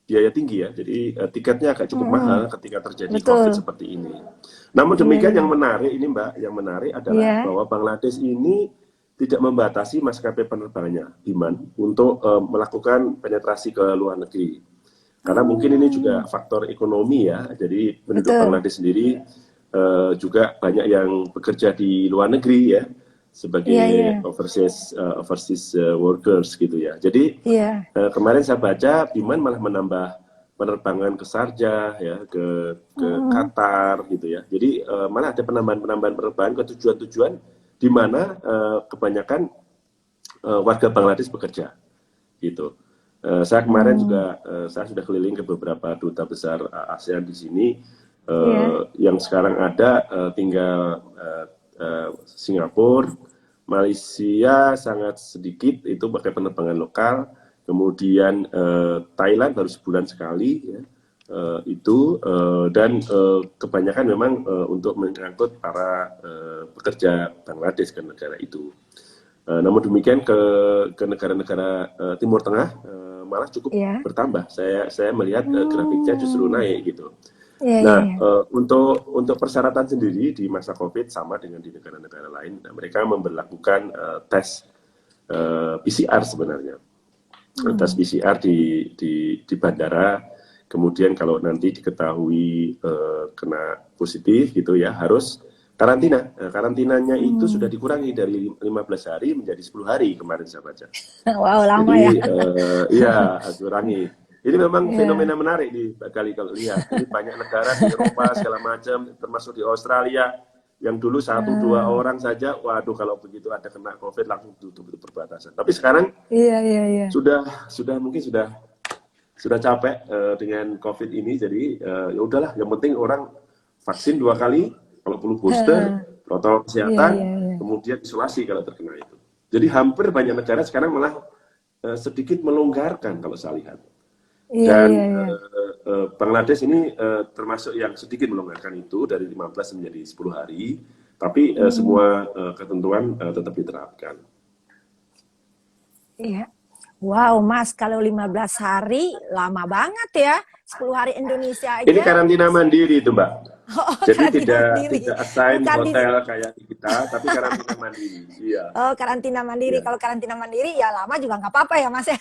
biaya tinggi ya. Jadi tiketnya agak cukup mahal ketika terjadi COVID seperti ini. Namun demikian yang menarik ini Mbak, yang menarik adalah bahwa Bangladesh ini tidak membatasi maskapai penerbangannya, Biman, untuk melakukan penetrasi ke luar negeri. Karena mungkin ini juga faktor ekonomi ya, jadi penduduk Bangladesh sendiri juga banyak yang bekerja di luar negeri ya, sebagai overseas workers gitu ya. Jadi kemarin saya baca Biman malah menambah penerbangan ke Sharjah ya, ke Qatar gitu ya. Jadi malah ada penambahan penerbangan ke tujuan-tujuan di mana kebanyakan warga Bangladesh bekerja gitu. Saya kemarin juga saya sudah keliling ke beberapa duta besar ASEAN di sini yang sekarang ada tinggal Singapura, Malaysia sangat sedikit itu pakai penerbangan lokal, kemudian Thailand baru sebulan sekali ya, dan kebanyakan memang untuk mengangkut para pekerja Bangladesh ke negara itu. Namun demikian ke negara-negara Timur Tengah malah cukup bertambah. Saya melihat grafiknya justru naik gitu. Untuk persyaratan sendiri di masa COVID sama dengan di negara-negara lain, mereka memberlakukan tes PCR sebenarnya. Tes PCR di bandara. Kemudian kalau nanti diketahui kena positif gitu ya harus karantina. Karantinanya itu sudah dikurangi dari 15 hari menjadi 10 hari kemarin saya baca. Wow, lama jadi, ya. Iya, kurangi. Ini memang Iya. fenomena menarik di kali kalau lihat. Ini banyak negara di Eropa segala macam, termasuk di Australia yang dulu satu dua Ah, orang saja, waduh kalau begitu ada kena COVID langsung tutup itu perbatasan. Tapi sekarang iya, iya, iya. sudah capek dengan COVID ini, jadi ya udahlah. Yang penting orang vaksin 2 kali, kalau perlu booster, Heeh. protokol Iya, kesehatan, iya, iya. kemudian isolasi kalau terkena itu. Jadi hampir banyak negara sekarang malah sedikit melonggarkan kalau saya lihat. Iya, iya, Dan iya. Bangladesh ini termasuk yang sedikit melonggarkan itu dari 15 menjadi 10 hari, tapi Mm-mm. semua ketentuan tetap diterapkan. Iya. Wow, Mas, kalau 15 hari lama banget ya. 10 hari Indonesia Ini aja. karantina mandiri itu, Mbak. Oh, Jadi karantina mandiri. tidak assign Bukan di hotel kayak di kita, tapi karantina mandiri. Iya, Oh, karantina mandiri. iya. Kalau karantina mandiri ya lama juga nggak apa-apa ya, Mas ya.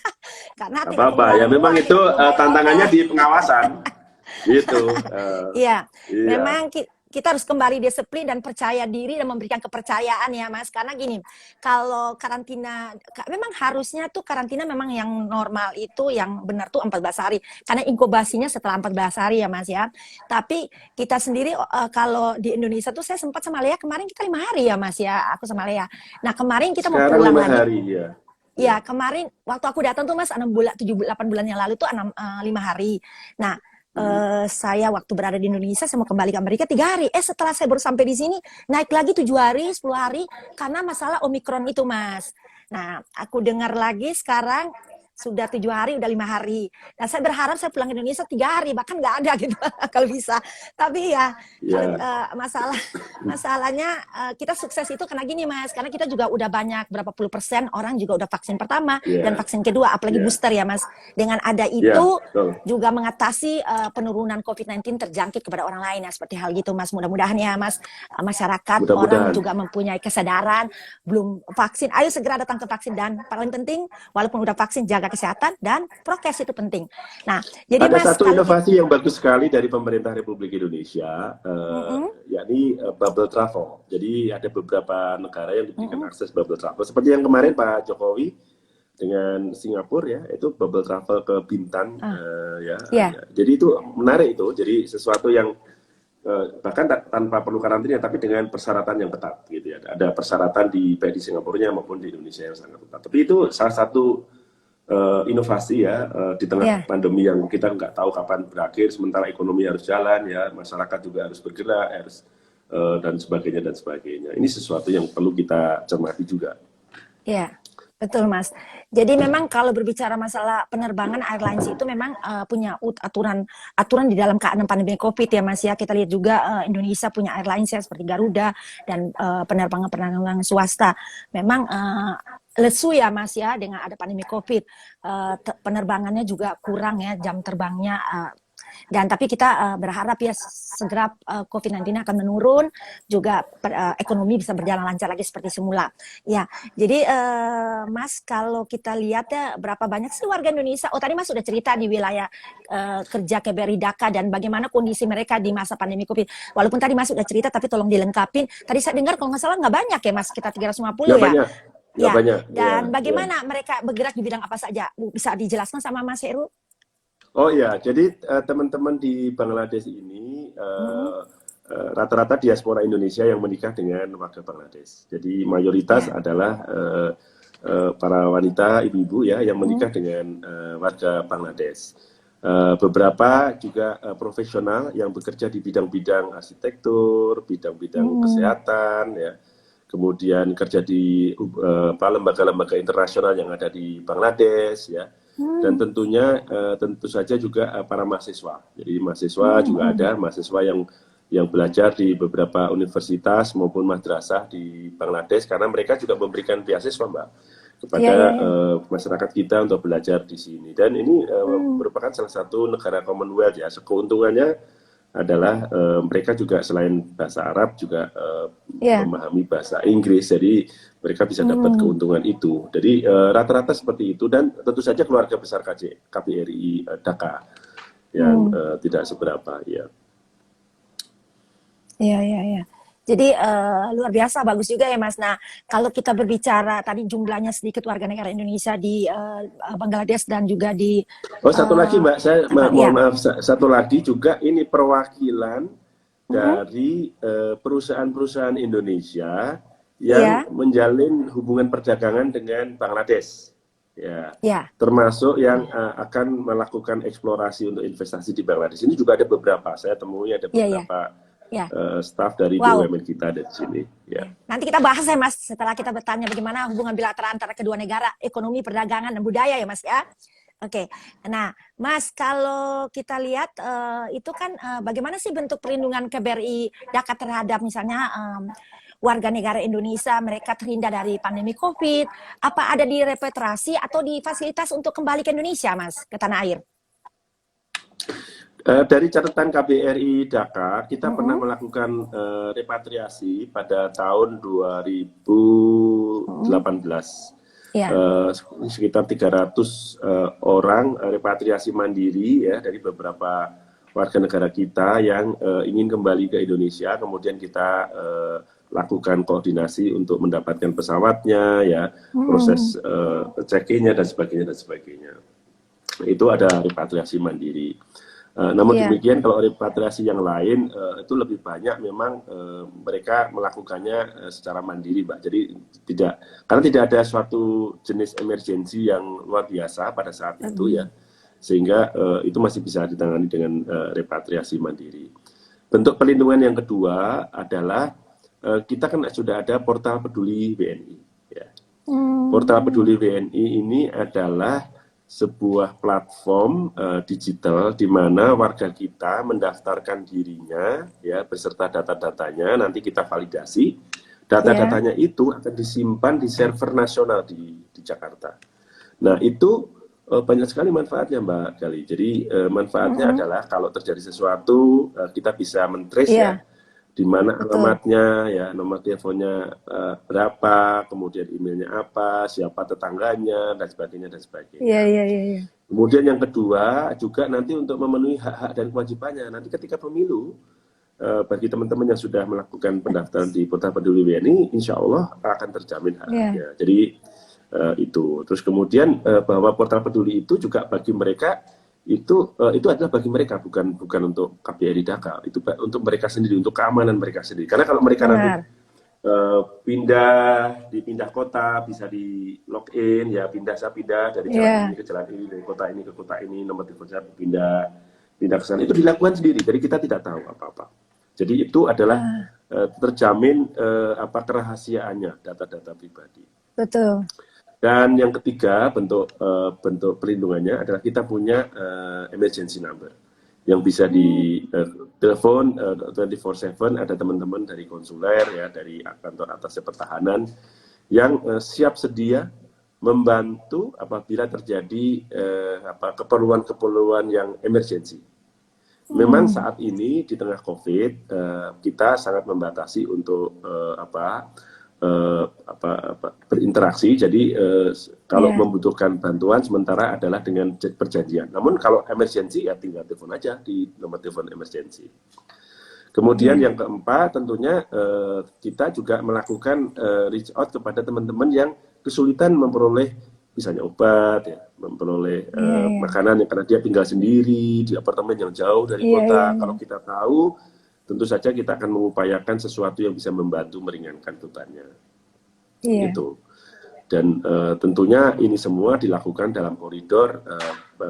Karena Gak tidak apa-apa. Ya pengeluaran memang uang itu ya, belum bayar tantangannya hotel. di pengawasan. Gitu. Iya, Iya. memang kita harus kembali disiplin dan percaya diri dan memberikan kepercayaan ya Mas. Karena gini, kalau karantina, memang harusnya tuh karantina memang yang normal itu yang benar tuh 14 hari. Karena inkubasinya setelah 14 hari ya Mas ya. Tapi kita sendiri kalau di Indonesia tuh saya sempat sama Lea kemarin kita 5 hari ya Mas ya, aku sama Lea. Nah kemarin kita mau Sekarang pulang 5 lagi. hari ya. Ya. Ya kemarin waktu aku datang tuh Mas 6 bulan, 7, 8 bulan yang lalu tuh 5 hari. Nah saya waktu berada di Indonesia saya mau kembali ke Amerika 3 hari. Setelah saya baru sampai di sini naik lagi 7 hari, 10 hari karena masalah Omikron itu Mas. Nah aku dengar lagi sekarang sudah 7 hari, udah 5 hari. Nah saya berharap saya pulang ke Indonesia 3 hari, bahkan nggak ada gitu kalau bisa. Tapi ya kalau Ya. masalahnya kita sukses itu karena gini Mas, karena kita juga udah banyak berapa puluh persen orang juga udah vaksin pertama dan Ya. vaksin kedua, apalagi Ya. booster ya Mas. Dengan ada Ya, itu betul. juga mengatasi penurunan COVID-19 terjangkit kepada orang lain ya seperti hal gitu Mas. Mudah-mudahan ya Mas, masyarakat orang Mudah-mudahan. juga mempunyai kesadaran belum vaksin, ayo segera datang ke vaksin dan paling penting walaupun udah vaksin jaga kesehatan dan prokes itu penting. Nah, jadi Ada Mas satu kalau kita inovasi yang bagus sekali dari pemerintah Republik Indonesia, yakni bubble travel. Jadi ada beberapa negara yang diberikan akses bubble travel. Seperti yang kemarin Pak Jokowi dengan Singapura ya, itu bubble travel ke Bintan ya. ya Jadi itu menarik itu. Jadi sesuatu yang bahkan tanpa perlu karantina, tapi dengan persyaratan yang ketat gitu ya. Ada persyaratan baik di Singapura maupun di Indonesia yang sangat ketat. Tapi itu salah satu inovasi ya di tengah ya pandemi yang kita nggak tahu kapan berakhir, sementara ekonomi harus jalan ya, masyarakat juga harus bergerak, harus dan sebagainya dan sebagainya. Ini sesuatu yang perlu kita cermati juga. Ya, betul Mas. Jadi memang kalau berbicara masalah penerbangan airlines itu memang punya aturan di dalam keadaan pandemi COVID ya Mas ya. Kita lihat juga Indonesia punya airlines ya seperti Garuda dan penerbangan swasta. Memang lesu ya Mas ya dengan ada pandemi COVID. Penerbangannya juga kurang ya jam terbangnya. Dan tapi kita berharap ya segera COVID-19 akan menurun, juga ekonomi bisa berjalan lancar lagi seperti semula. Ya, jadi Mas kalau kita lihat ya berapa banyak sih warga Indonesia? Oh tadi Mas sudah cerita di wilayah kerja KBRI Dhaka dan bagaimana kondisi mereka di masa pandemi COVID. Walaupun tadi Mas sudah cerita, tapi tolong dilengkapin. Tadi saya dengar kalau nggak salah nggak banyak ya Mas, kita 350 Nggak ya. banyak, nggak Ya, banyak. Ya, dan ya. bagaimana mereka bergerak di bidang apa saja? Bisa dijelaskan sama Mas Heru? Oh ya, jadi teman-teman di Bangladesh ini rata-rata diaspora Indonesia yang menikah dengan warga Bangladesh. Jadi mayoritas Ya. adalah para wanita, ibu-ibu ya yang menikah dengan warga Bangladesh. Beberapa juga profesional yang bekerja di bidang-bidang arsitektur, bidang-bidang kesehatan, ya. Kemudian kerja di lembaga-lembaga internasional yang ada di Bangladesh, ya. Dan tentunya tentu saja juga para mahasiswa. Jadi mahasiswa juga ada mahasiswa yang belajar di beberapa universitas maupun madrasah di Bangladesh karena mereka juga memberikan beasiswa Mbak kepada masyarakat kita untuk belajar di sini. Dan ini merupakan salah satu negara Commonwealth ya. Keuntungannya adalah mereka juga selain bahasa Arab juga memahami bahasa Inggris, jadi mereka bisa dapat keuntungan itu. Jadi rata-rata seperti itu dan tentu saja keluarga besar KBRI Dhaka yang tidak seberapa ya. Iya, iya, iya. Jadi luar biasa, bagus juga ya Mas. Nah, kalau kita berbicara tadi jumlahnya sedikit warga negara Indonesia di Bangladesh dan juga di Oh, satu lagi Mbak, saya ya, mohon maaf, satu lagi juga ini perwakilan dari perusahaan-perusahaan Indonesia yang iya, menjalin hubungan perdagangan dengan Bangladesh, ya, ya, termasuk yang akan melakukan eksplorasi untuk investasi di Bangladesh. Ini juga ada beberapa, saya temui ada iya, iya, beberapa ya. staf dari Wow. BUMN kita dari sini, ya. Nanti kita bahas ya Mas, setelah kita bertanya bagaimana hubungan bilateral antara kedua negara, ekonomi, perdagangan, dan budaya ya Mas ya. Oke, nah Mas, kalau kita lihat itu kan bagaimana sih bentuk perlindungan KBRI Dhaka terhadap misalnya warga negara Indonesia, mereka terhindar dari pandemi COVID, apa ada di repatriasi atau di fasilitas untuk kembali ke Indonesia Mas, ke tanah air? Dari catatan KBRI Dhaka, kita pernah melakukan repatriasi pada tahun 2018. Ya, Sekitar 300 orang repatriasi mandiri ya dari beberapa warga negara kita yang ingin kembali ke Indonesia. Kemudian kita lakukan koordinasi untuk mendapatkan pesawatnya, ya, proses check-in-nya dan sebagainya dan sebagainya. Itu ada repatriasi mandiri. Namun iya, demikian kalau repatriasi yang lain itu lebih banyak memang mereka melakukannya secara mandiri, Mbak. Jadi karena tidak ada suatu jenis emergensi yang luar biasa pada saat itu ya, sehingga itu masih bisa ditangani dengan repatriasi mandiri. Bentuk perlindungan yang kedua adalah kita kan sudah ada portal peduli WNI. Ya. Portal peduli WNI ini adalah sebuah platform digital di mana warga kita mendaftarkan dirinya ya beserta data-datanya, nanti kita validasi. Data-datanya itu akan disimpan di server nasional di Jakarta. Nah, itu banyak sekali manfaatnya Mbak Gali. Jadi manfaatnya adalah kalau terjadi sesuatu kita bisa men-trace ya iya, di mana betul. alamatnya, ya, nomor teleponnya berapa, kemudian emailnya apa, siapa tetangganya, dan sebagainya dan Iya, sebagainya. iya, iya, iya. Kemudian yang kedua juga nanti untuk memenuhi hak-hak dan kewajibannya. Nanti ketika pemilu, bagi teman-teman yang sudah melakukan pendaftaran di Portal Peduli WNI, insya Allah akan terjamin Iya, hak-haknya. Jadi itu. Terus kemudian bahwa Portal Peduli itu juga bagi mereka itu adalah bagi mereka, bukan untuk KBRI Dhaka, itu untuk mereka sendiri, untuk keamanan mereka sendiri. Karena kalau mereka nanti benar. dipindah kota, bisa di login ya, saya pindah dari jalan ini Iya, ke jalan ini, dari kota ini ke kota ini, nomor telepon saya pindah ke sana, itu dilakukan sendiri, jadi kita tidak tahu apa-apa. Jadi itu adalah terjamin kerahasiaannya, data-data pribadi. betul. Dan yang ketiga bentuk perlindungannya adalah kita punya emergency number yang bisa di telepon 24/7. Ada teman-teman dari konsuler ya, dari kantor atasnya pertahanan yang siap sedia membantu apabila terjadi keperluan-keperluan yang emergency. Memang saat ini di tengah COVID kita sangat membatasi untuk berinteraksi. Jadi kalau Iya, membutuhkan bantuan sementara adalah dengan perjanjian. Namun kalau emergency ya tinggal telepon aja di nomor telepon emergency. Kemudian iya. yang keempat tentunya kita juga melakukan reach out kepada teman-teman yang kesulitan memperoleh misalnya obat, ya, memperoleh Iya, iya. makanan yang karena dia tinggal sendiri di apartemen yang jauh dari Iya, iya, kota. iya. Kalau kita tahu, tentu saja kita akan mengupayakan sesuatu yang bisa membantu meringankan bebannya. Iya. Gitu. Dan tentunya ini semua dilakukan dalam koridor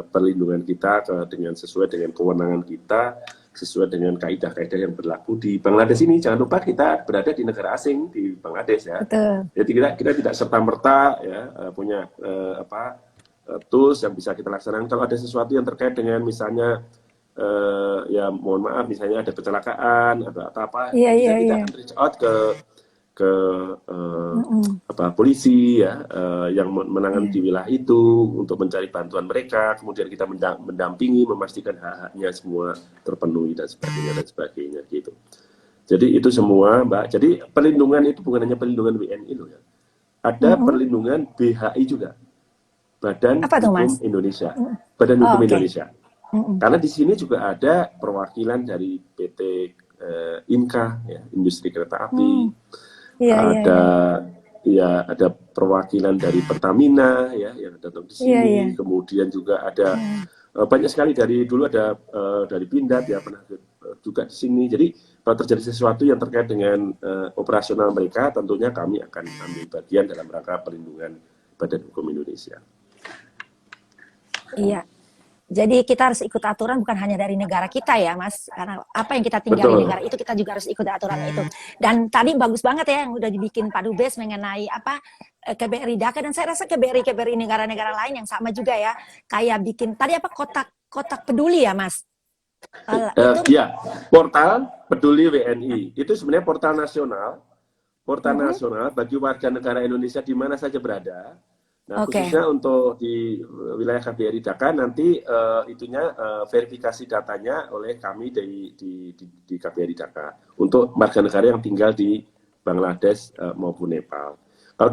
perlindungan kita dengan sesuai dengan kewenangan kita, sesuai dengan kaidah-kaidah yang berlaku di Bangladesh ini. Jangan lupa kita berada di negara asing di Bangladesh ya. Betul. Jadi kita tidak serta-merta ya punya tools yang bisa kita laksanakan. Kalau ada sesuatu yang terkait dengan misalnya ya mohon maaf misalnya ada kecelakaan atau apa, Iya, tentu iya, saja kita iya. akan reach out ke polisi ya yang menangani Iya. di wilayah itu untuk mencari bantuan mereka, kemudian kita mendampingi memastikan hak-haknya semua terpenuhi dan sebagainya gitu. Jadi itu semua Mbak. Jadi perlindungan itu bukan hanya perlindungan WNI loh ya. Ada perlindungan BHI juga, Badan Apa tuh, Mas? Hukum Indonesia. Badan Oh, Hukum oke. Indonesia. Karena di sini juga ada perwakilan dari PT Inka, ya, industri kereta api, Iya, iya, ada iya. ya ada perwakilan dari Pertamina ya yang datang di Iya, sini, iya. kemudian juga ada Iya. banyak sekali dari dulu ada dari Pindad ya pernah juga di sini. Jadi kalau terjadi sesuatu yang terkait dengan operasional mereka, tentunya kami akan ambil bagian dalam rangka perlindungan Badan Hukum Indonesia. Iya. Jadi kita harus ikut aturan bukan hanya dari negara kita ya, Mas. Karena apa yang kita tinggal di Betul. negara itu kita juga harus ikut aturannya itu. Dan tadi bagus banget ya yang udah dibikin Pak Dubes mengenai apa KBRI Dhaka, dan saya rasa KBRI negara-negara lain yang sama juga ya. Kayak bikin tadi apa kotak peduli ya, Mas. Itu Ya, portal Peduli WNI itu sebenarnya portal nasional bagi warga negara Indonesia di mana saja berada. Nah, khususnya untuk di wilayah KBRI Dhaka nanti verifikasi datanya oleh kami di KBRI Dhaka untuk warga negara yang tinggal di Bangladesh maupun Nepal. Kalau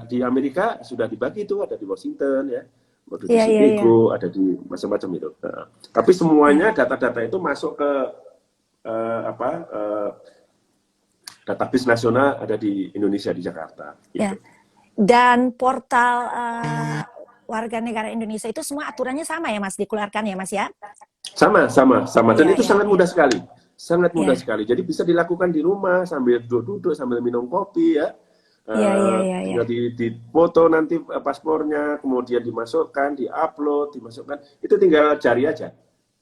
di Amerika sudah dibagi itu, ada di Washington ya, ada di Chicago, ada di macam-macam itu. Tapi semuanya data-data itu masuk ke database nasional ada di Indonesia di Jakarta. Gitu. Ya. Dan portal warga negara Indonesia itu semua aturannya sama ya, Mas, dikeluarkan ya, Mas ya? Sama. Dan itu sangat mudah sekali. Sangat mudah sekali. Jadi bisa dilakukan di rumah sambil duduk-duduk, sambil minum kopi ya. Tinggal dipoto nanti paspornya, kemudian dimasukkan, diupload, dimasukkan. Itu tinggal jari aja.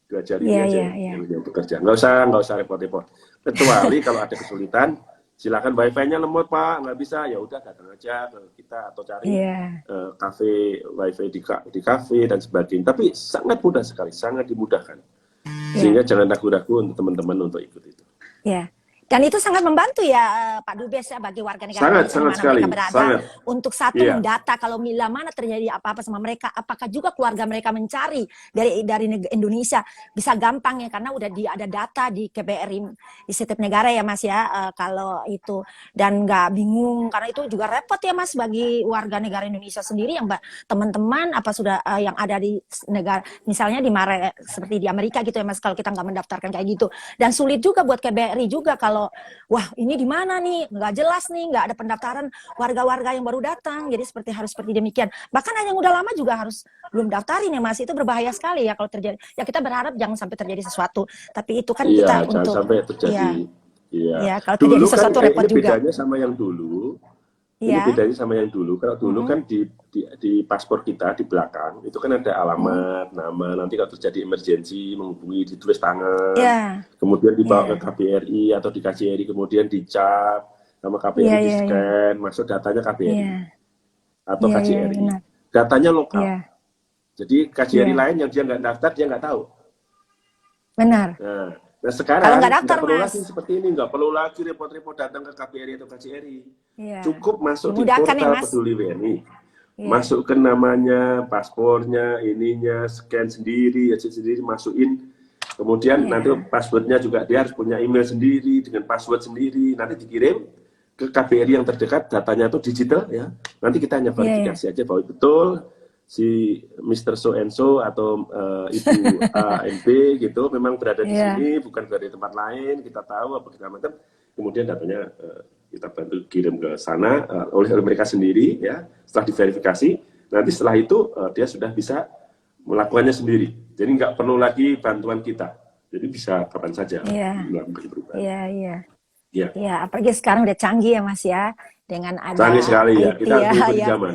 2 jari aja yang bekerja. Nggak usah repot-repot. Kecuali kalau ada kesulitan, silakan wifi-nya lemot Pak, nggak bisa, ya udah datang aja ke kita atau cari kafe wifi di kafe dan sebagainya. Tapi sangat mudah sekali, sangat dimudahkan. Sehingga jangan ragu-ragu untuk teman-teman untuk ikut itu. Ya. Dan itu sangat membantu ya Pak Dubes ya bagi warga negara sangat sekali, mereka berada sangat. Untuk satu mendata kalau bila mana terjadi apa-apa sama mereka, apakah juga keluarga mereka mencari dari Indonesia bisa gampang ya karena udah ada data di KBRI di setiap negara ya Mas ya, kalau itu, dan nggak bingung karena itu juga repot ya Mas bagi warga negara Indonesia sendiri yang teman-teman apa sudah yang ada di negara misalnya seperti di Amerika gitu ya Mas, kalau kita nggak mendaftarkan kayak gitu, dan sulit juga buat KBRI juga kalau wah ini di mana nih, nggak jelas nih, nggak ada pendaftaran warga-warga yang baru datang, jadi harus seperti demikian. Bahkan yang udah lama juga harus belum daftarin ya Mas, itu berbahaya sekali ya kalau terjadi. Ya kita berharap jangan sampai terjadi sesuatu, tapi itu kan kita jangan untuk sampai terjadi. Iya, kalau terjadi sesuatu kan, repot ini juga. Bedanya sama yang dulu. Ini bedanya sama yang dulu. Kalau dulu kan di paspor kita di belakang itu kan ada alamat, nama. Nanti kalau terjadi emergensi menghubungi, ditulis tangan, kemudian dibawa ke KBRI atau di KJRI, kemudian dicap sama KBRI di scan, masuk datanya KBRI atau KJRI. Datanya lokal. Jadi KJRI lain yang dia nggak daftar dia nggak tahu. Benar. Nah sekarang nggak perlu lagi seperti ini, nggak perlu lagi repot-repot datang ke KBRI atau KJRI. Cukup masuk di portal Peduli WNI, masukkan namanya, paspornya, ininya, scan sendiri, masukin. Kemudian nanti passwordnya juga dia harus punya email sendiri dengan password sendiri. Nanti dikirim ke KBRI yang terdekat, datanya itu digital ya. Nanti kita hanya verifikasi aja bahwa betul si Mr. So and so atau Ibu A and B gitu memang berada di sini, bukan berada di tempat lain, kita tahu apa segala macam. Kemudian datanya kita bantu kirim ke sana oleh mereka sendiri ya. Setelah diverifikasi, nanti setelah itu dia sudah bisa melakukannya sendiri. Jadi nggak perlu lagi bantuan kita. Jadi bisa kapan saja melakukan perubahan. Iya, apalagi sekarang udah canggih ya Mas ya, dengan ada canggih sekali ya, IT, kita harus zaman.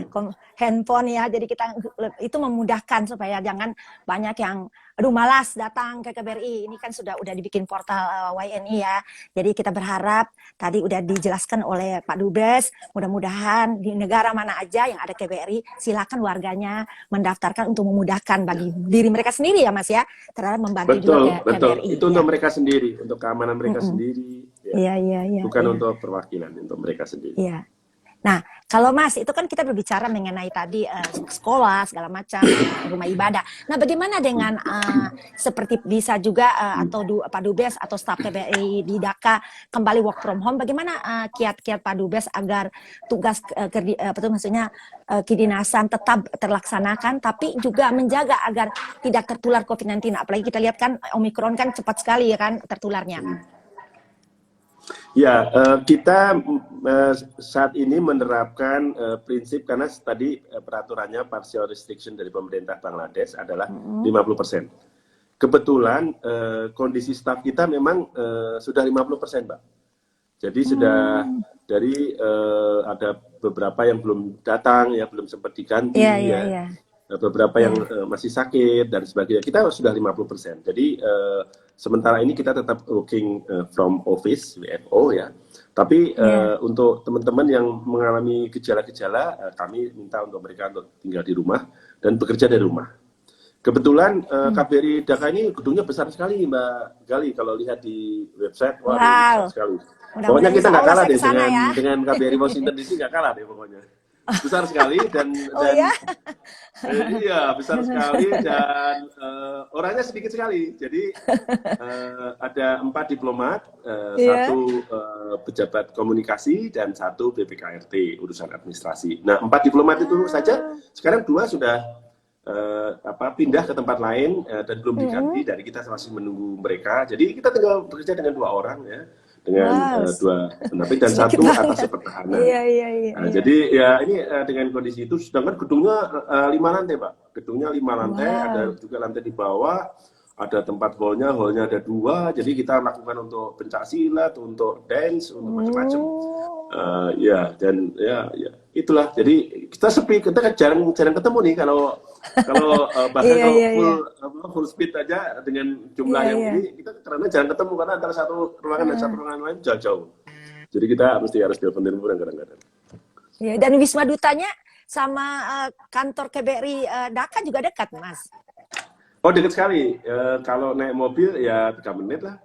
Handphone ya, jadi kita itu memudahkan supaya jangan banyak yang malas datang ke KBRI. Ini kan udah dibikin portal WNI ya. Jadi kita berharap tadi udah dijelaskan oleh Pak Dubes, mudah-mudahan di negara mana aja yang ada KBRI, silakan warganya mendaftarkan untuk memudahkan bagi diri mereka sendiri ya Mas ya, terhadap membantu juga KBRI. Itu untuk mereka sendiri, untuk keamanan mereka sendiri. Bukan untuk perwakilan, untuk mereka sendiri. Nah, kalau Mas, itu kan kita berbicara mengenai tadi sekolah, segala macam, rumah ibadah. Nah, bagaimana dengan seperti bisa juga atau Pak Dubes atau staf KBRI di Dhaka kembali work from home, bagaimana kiat-kiat Pak Dubes agar tugas kedinasan tetap terlaksanakan, tapi juga menjaga agar tidak tertular COVID-19. Apalagi kita lihat kan Omikron kan cepat sekali ya kan tertularnya. Ya, kita saat ini menerapkan prinsip karena tadi peraturannya partial restriction dari pemerintah Bangladesh adalah 50%. Kebetulan kondisi staf kita memang sudah 50%, Mbak. Jadi sudah dari ada beberapa yang belum datang, ya belum sempat diganti, ya. Beberapa yang masih sakit dan sebagainya. Kita sudah 50%. Jadi sementara ini kita tetap working from office WFO ya. Tapi untuk teman-teman yang mengalami gejala-gejala, kami minta untuk mereka untuk tinggal di rumah dan bekerja dari rumah. Kebetulan KBRI Dhaka ini gedungnya besar sekali, Mbak Gali. Kalau lihat di website, wah besar sekali. Pokoknya kita nggak kalah deh dengan KBRI Washington DC, nggak kalah deh pokoknya. Besar sekali dan iya besar sekali dan orangnya sedikit sekali. Jadi ada 4 diplomat, 1 pejabat komunikasi dan 1 BPKRT urusan administrasi. Nah 4 diplomat itu saja sekarang 2 sudah pindah ke tempat lain dan belum diganti. Dari kita masih menunggu mereka. Jadi kita tinggal bekerja dengan 2 orang ya. Dengan 2 pendamping dan 1 atas pertahanan. Nah, jadi ya ini dengan kondisi itu, sedangkan gedungnya 5 lantai, Pak. Gedungnya 5 lantai, ada juga lantai di bawah, ada tempat hallnya ada 2. Jadi kita lakukan untuk pencak silat, untuk dance, untuk macam-macam. Ya dan ya itulah. Jadi kita sepi, kita kan jarang ketemu nih kalau bahkan kalau full speed aja dengan jumlah yang ini kita karena jarang ketemu karena antara satu ruangan dan satu ruangan lain jauh-jauh. Jadi kita harus telepon kadang-kadang. Ya, dan Wisma Dutanya sama kantor KBRI Dhaka juga dekat, Mas. Oh, dekat sekali. Kalau naik mobil ya 3 menit lah.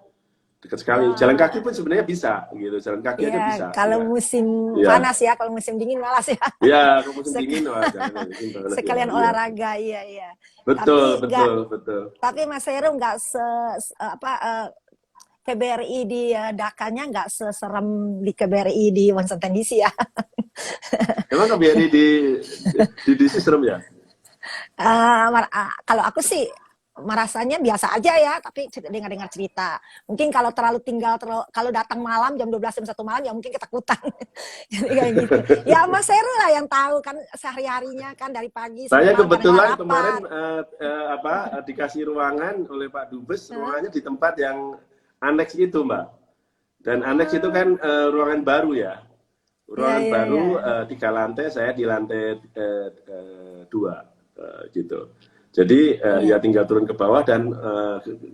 Dekat sekali. Jalan kaki pun sebenarnya bisa gitu. Jalan kaki aja bisa. Kalau musim panas ya, kalau musim dingin malas ya. Iya, kalau musim dingin sekalian olahraga, iya. Betul. Tapi Mas Heru nggak KBRI di Dhakanya nggak seserem di KBRI di Washington DC ya. Emang KBRI di DC serem ya? Kalau aku sih merasanya biasa aja ya, tapi dengar cerita. Mungkin kalau kalau datang malam jam 12 jam 1 malam ya mungkin ketakutan. Jadi kayak gitu. Ya Mas Heru lah yang tahu kan sehari-harinya kan dari pagi. Saya kebetulan kemarin dikasih ruangan oleh Pak Dubes, ruangannya di tempat yang aneks itu, Mbak. Dan aneks itu kan ruangan baru ya. Ruangan baru 3 lantai, saya di lantai 2 gitu. Jadi ya tinggal turun ke bawah dan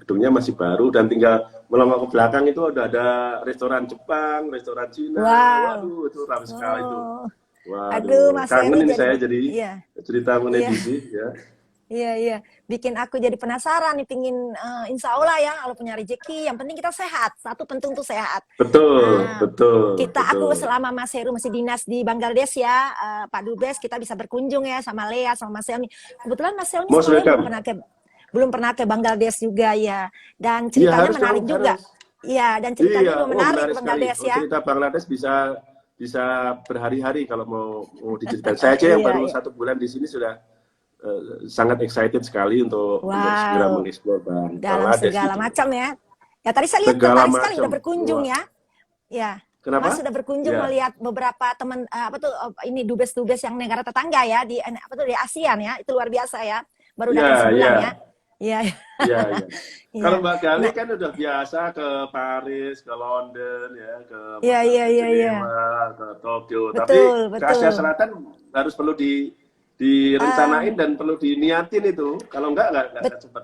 gedungnya masih baru dan tinggal melongok ke belakang itu ada restoran Jepang, restoran Cina. Waduh, itu ramai sekali itu. Waduh, Mas kangen ini jadi, saya jadi cerita mengenai DC ya. Iya. Bikin aku jadi penasaran nih, pingin insya Allah ya kalau punya rezeki. Yang penting kita sehat. Satu penting tuh sehat. Betul. Aku selama Mas Heru masih dinas di Bangladesh ya, Pak Dubes, kita bisa berkunjung ya sama Lea, sama Mas Helmi. Kebetulan Mas Helmi belum pernah ke Bangladesh juga ya. Dan ceritanya menarik juga. Iya, dan ceritanya juga menarik Bangladesh ya. Cerita Bangladesh bisa berhari-hari kalau mau diceritakan. Saya aja yang baru 1 bulan di sini sudah sangat excited sekali untuk segera mengeksplor Bangladesh dalam segala macam ya. Ya tadi saya lihat tertarik sekali udah berkunjung ya. Ya. Kenapa? Mas sudah berkunjung melihat beberapa teman ini dubes-dubes yang negara tetangga ya di di ASEAN ya. Itu luar biasa ya. Baru datang sebulan ya. Iya. Kalau Mbak Gali kan udah biasa ke Paris, ke London ya, ke Geneva, ke Tokyo. Tapi ke Asia Selatan harus perlu direncanain dan perlu diniatin itu. Kalau enggak cepat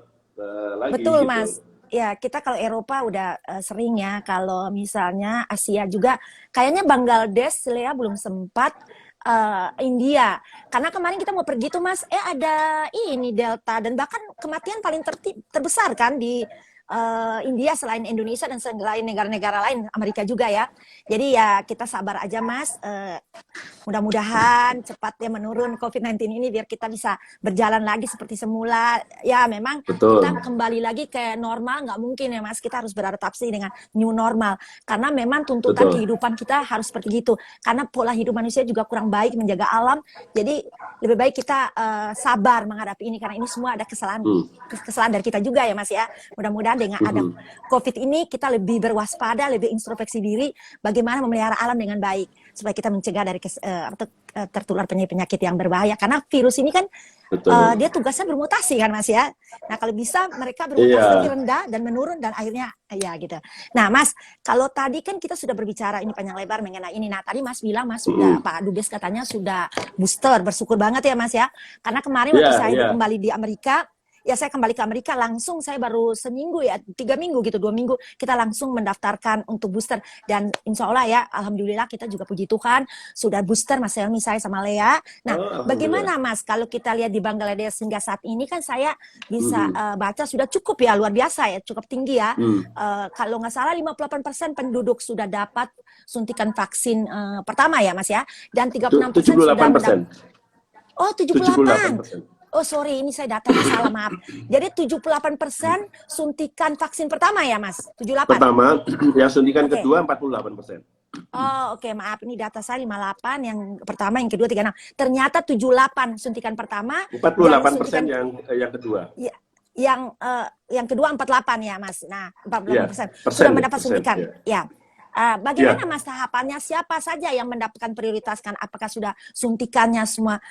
lagi. Betul gitu. Mas. Ya kita kalau Eropa udah sering ya. Kalau misalnya Asia juga, kayaknya Bangladesh ya belum sempat. India, karena kemarin kita mau pergi tuh Mas, ada ini Delta dan bahkan kematian paling terbesar kan di India selain Indonesia dan selain negara-negara lain, Amerika juga ya. Jadi ya kita sabar aja Mas, mudah-mudahan cepat ya menurun COVID-19 ini biar kita bisa berjalan lagi seperti semula. Ya memang kita kembali lagi ke normal nggak mungkin ya Mas, kita harus beradaptasi dengan new normal karena memang tuntutan kehidupan kita harus seperti gitu. Karena pola hidup manusia juga kurang baik menjaga alam. Jadi lebih baik kita sabar menghadapi ini karena ini semua ada kesalahan dari kita juga ya Mas ya. Mudah-mudahan dengan ada COVID ini kita lebih berwaspada, lebih introspeksi diri, bagaimana memelihara alam dengan baik supaya kita mencegah dari tertular penyakit yang berbahaya. Karena virus ini kan dia tugasnya bermutasi kan Mas ya. Nah kalau bisa mereka bermutasi lebih rendah dan menurun dan akhirnya ya gitu. Nah Mas, kalau tadi kan kita sudah berbicara ini panjang lebar mengenai ini. Nah tadi Mas bilang Mas sudah Pak Dubes katanya sudah booster, bersyukur banget ya Mas ya. Karena kemarin waktu saya kembali di Amerika, ya saya kembali ke Amerika langsung, saya baru seminggu ya, 3 minggu gitu, 2 minggu kita langsung mendaftarkan untuk booster, dan insya Allah ya alhamdulillah kita juga puji Tuhan sudah booster Mas Helmi, saya sama Lea. Nah bagaimana Mas kalau kita lihat di Bangladesh hingga saat ini kan saya bisa baca sudah cukup ya, luar biasa ya, cukup tinggi ya. Kalau nggak salah 58% penduduk sudah dapat suntikan vaksin pertama ya Mas ya, dan 36% sudah mendapat. Oh 78%. Oh sorry, ini saya datanya salah, maaf. Jadi 78% suntikan vaksin pertama ya Mas? 78? Pertama, yang suntikan kedua 48%. Oh oke, maaf, ini data saya 58, yang pertama, yang kedua 36. Ternyata 78 suntikan pertama. 48% yang kedua. Ya, yang kedua 48 ya Mas. Nah 48% sudah mendapat suntikan. Ya. Bagaimana Mas tahapannya? Siapa saja yang mendapatkan prioritas kan? Apakah sudah suntikannya semua?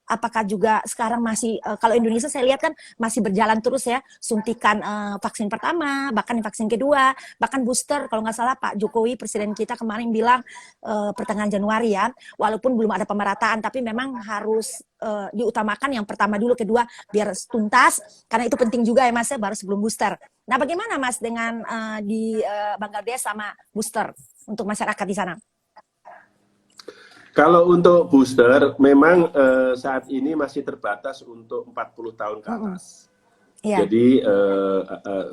Apakah juga sekarang masih kalau Indonesia saya lihat kan masih berjalan terus ya, suntikan vaksin pertama, bahkan vaksin kedua, bahkan booster. Kalau nggak salah Pak Jokowi presiden kita kemarin bilang pertengahan Januari ya, walaupun belum ada pemerataan, tapi memang harus diutamakan yang pertama dulu, kedua biar tuntas, karena itu penting juga ya Mas ya, baru sebelum booster. Nah bagaimana Mas dengan di Bangladesh sama booster untuk masyarakat di sana? Kalau untuk booster memang saat ini masih terbatas untuk 40 tahun ke atas. Jadi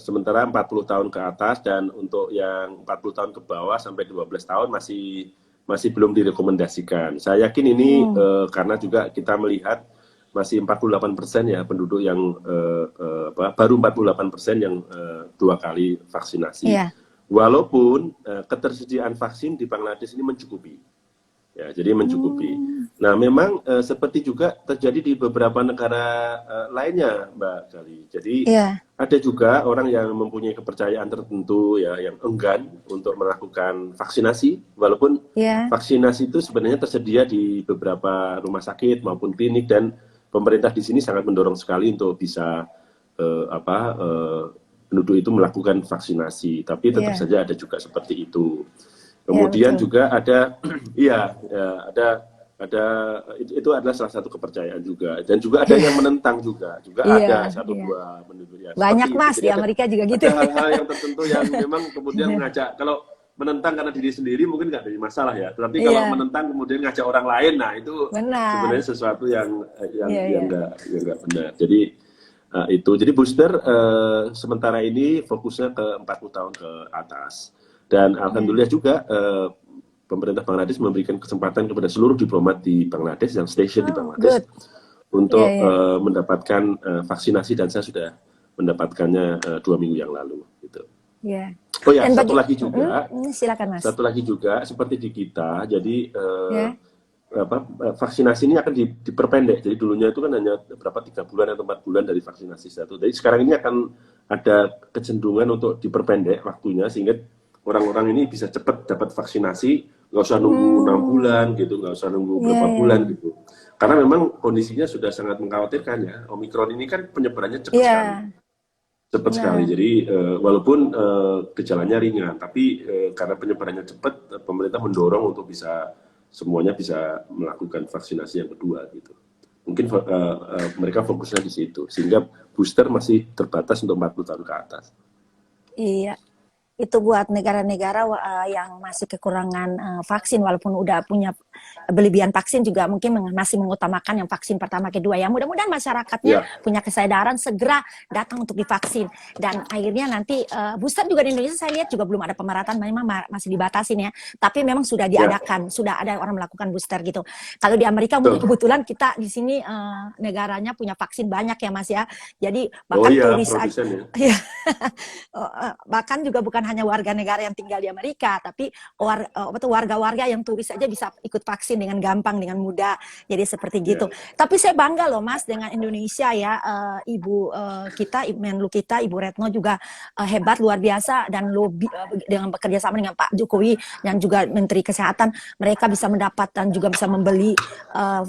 sementara 40 tahun ke atas, dan untuk yang 40 tahun ke bawah sampai 12 tahun masih belum direkomendasikan. Saya yakin ini karena juga kita melihat masih 48% ya penduduk yang baru 48% yang 2 kali vaksinasi. Walaupun ketersediaan vaksin di Bangladesh ini mencukupi. Ya, jadi mencukupi. Nah, memang seperti juga terjadi di beberapa negara lainnya, Mbak Gali. Jadi ada juga orang yang mempunyai kepercayaan tertentu ya, yang enggan untuk melakukan vaksinasi, walaupun vaksinasi itu sebenarnya tersedia di beberapa rumah sakit maupun klinik, dan pemerintah di sini sangat mendorong sekali untuk bisa penduduk itu melakukan vaksinasi. Tapi tetap saja ada juga seperti itu. Kemudian juga ada, itu adalah salah satu kepercayaan juga, dan juga ada yang menentang juga ada 1-2 penduduk yang banyak Mas di Amerika juga gitu. Ada hal-hal yang tertentu yang memang kemudian mengajak, kalau menentang karena diri sendiri mungkin nggak ada masalah ya, tapi kalau menentang kemudian ngajak orang lain, nah itu sebenarnya sesuatu yang nggak benar. Jadi jadi booster sementara ini fokusnya ke 40 tahun ke atas. Dan alhamdulillah juga pemerintah Bangladesh memberikan kesempatan kepada seluruh diplomat di Bangladesh yang station di Bangladesh untuk mendapatkan vaksinasi, dan saya sudah mendapatkannya 2 minggu yang lalu. Gitu. Oh ya, satu lagi juga, silakan Mas. Satu lagi juga seperti di kita, jadi vaksinasi ini akan diperpendek. Jadi dulunya itu kan hanya 3 bulan atau 4 bulan dari vaksinasi satu. Jadi sekarang ini akan ada kecenderungan untuk diperpendek waktunya, sehingga orang-orang ini bisa cepat dapat vaksinasi, nggak usah nunggu 6 bulan gitu, nggak usah nunggu berapa bulan gitu. Karena memang kondisinya sudah sangat mengkhawatirkan ya. Omikron ini kan penyebarannya cepat sekali. Jadi walaupun gejalanya ringan, tapi karena penyebarannya cepat, pemerintah mendorong untuk semuanya bisa melakukan vaksinasi yang kedua gitu. Mungkin mereka fokusnya di situ, sehingga booster masih terbatas untuk 40 tahun ke atas. Iya. Itu buat negara-negara yang masih kekurangan vaksin, walaupun udah punya berlebihan vaksin, juga mungkin masih mengutamakan yang vaksin pertama kedua ya. Mudah-mudahan masyarakatnya punya kesadaran segera datang untuk divaksin, dan akhirnya nanti booster juga di Indonesia saya lihat juga belum ada pemerataan, memang masih dibatasin ya, tapi memang sudah diadakan, sudah ada orang melakukan booster gitu. Kalau di Amerika mungkin kebetulan kita di sini negaranya punya vaksin banyak ya Mas ya, jadi bahkan turis bahkan juga bukan hanya warga negara yang tinggal di Amerika, tapi warga-warga yang turis saja bisa ikut vaksin dengan gampang, dengan mudah. Jadi seperti gitu. Tapi saya bangga loh Mas dengan Indonesia ya, Ibu kita, Menlu kita, Ibu Retno juga hebat, luar biasa, dan lobby dengan bekerja sama dengan Pak Jokowi dan juga Menteri Kesehatan, mereka bisa mendapat dan juga bisa membeli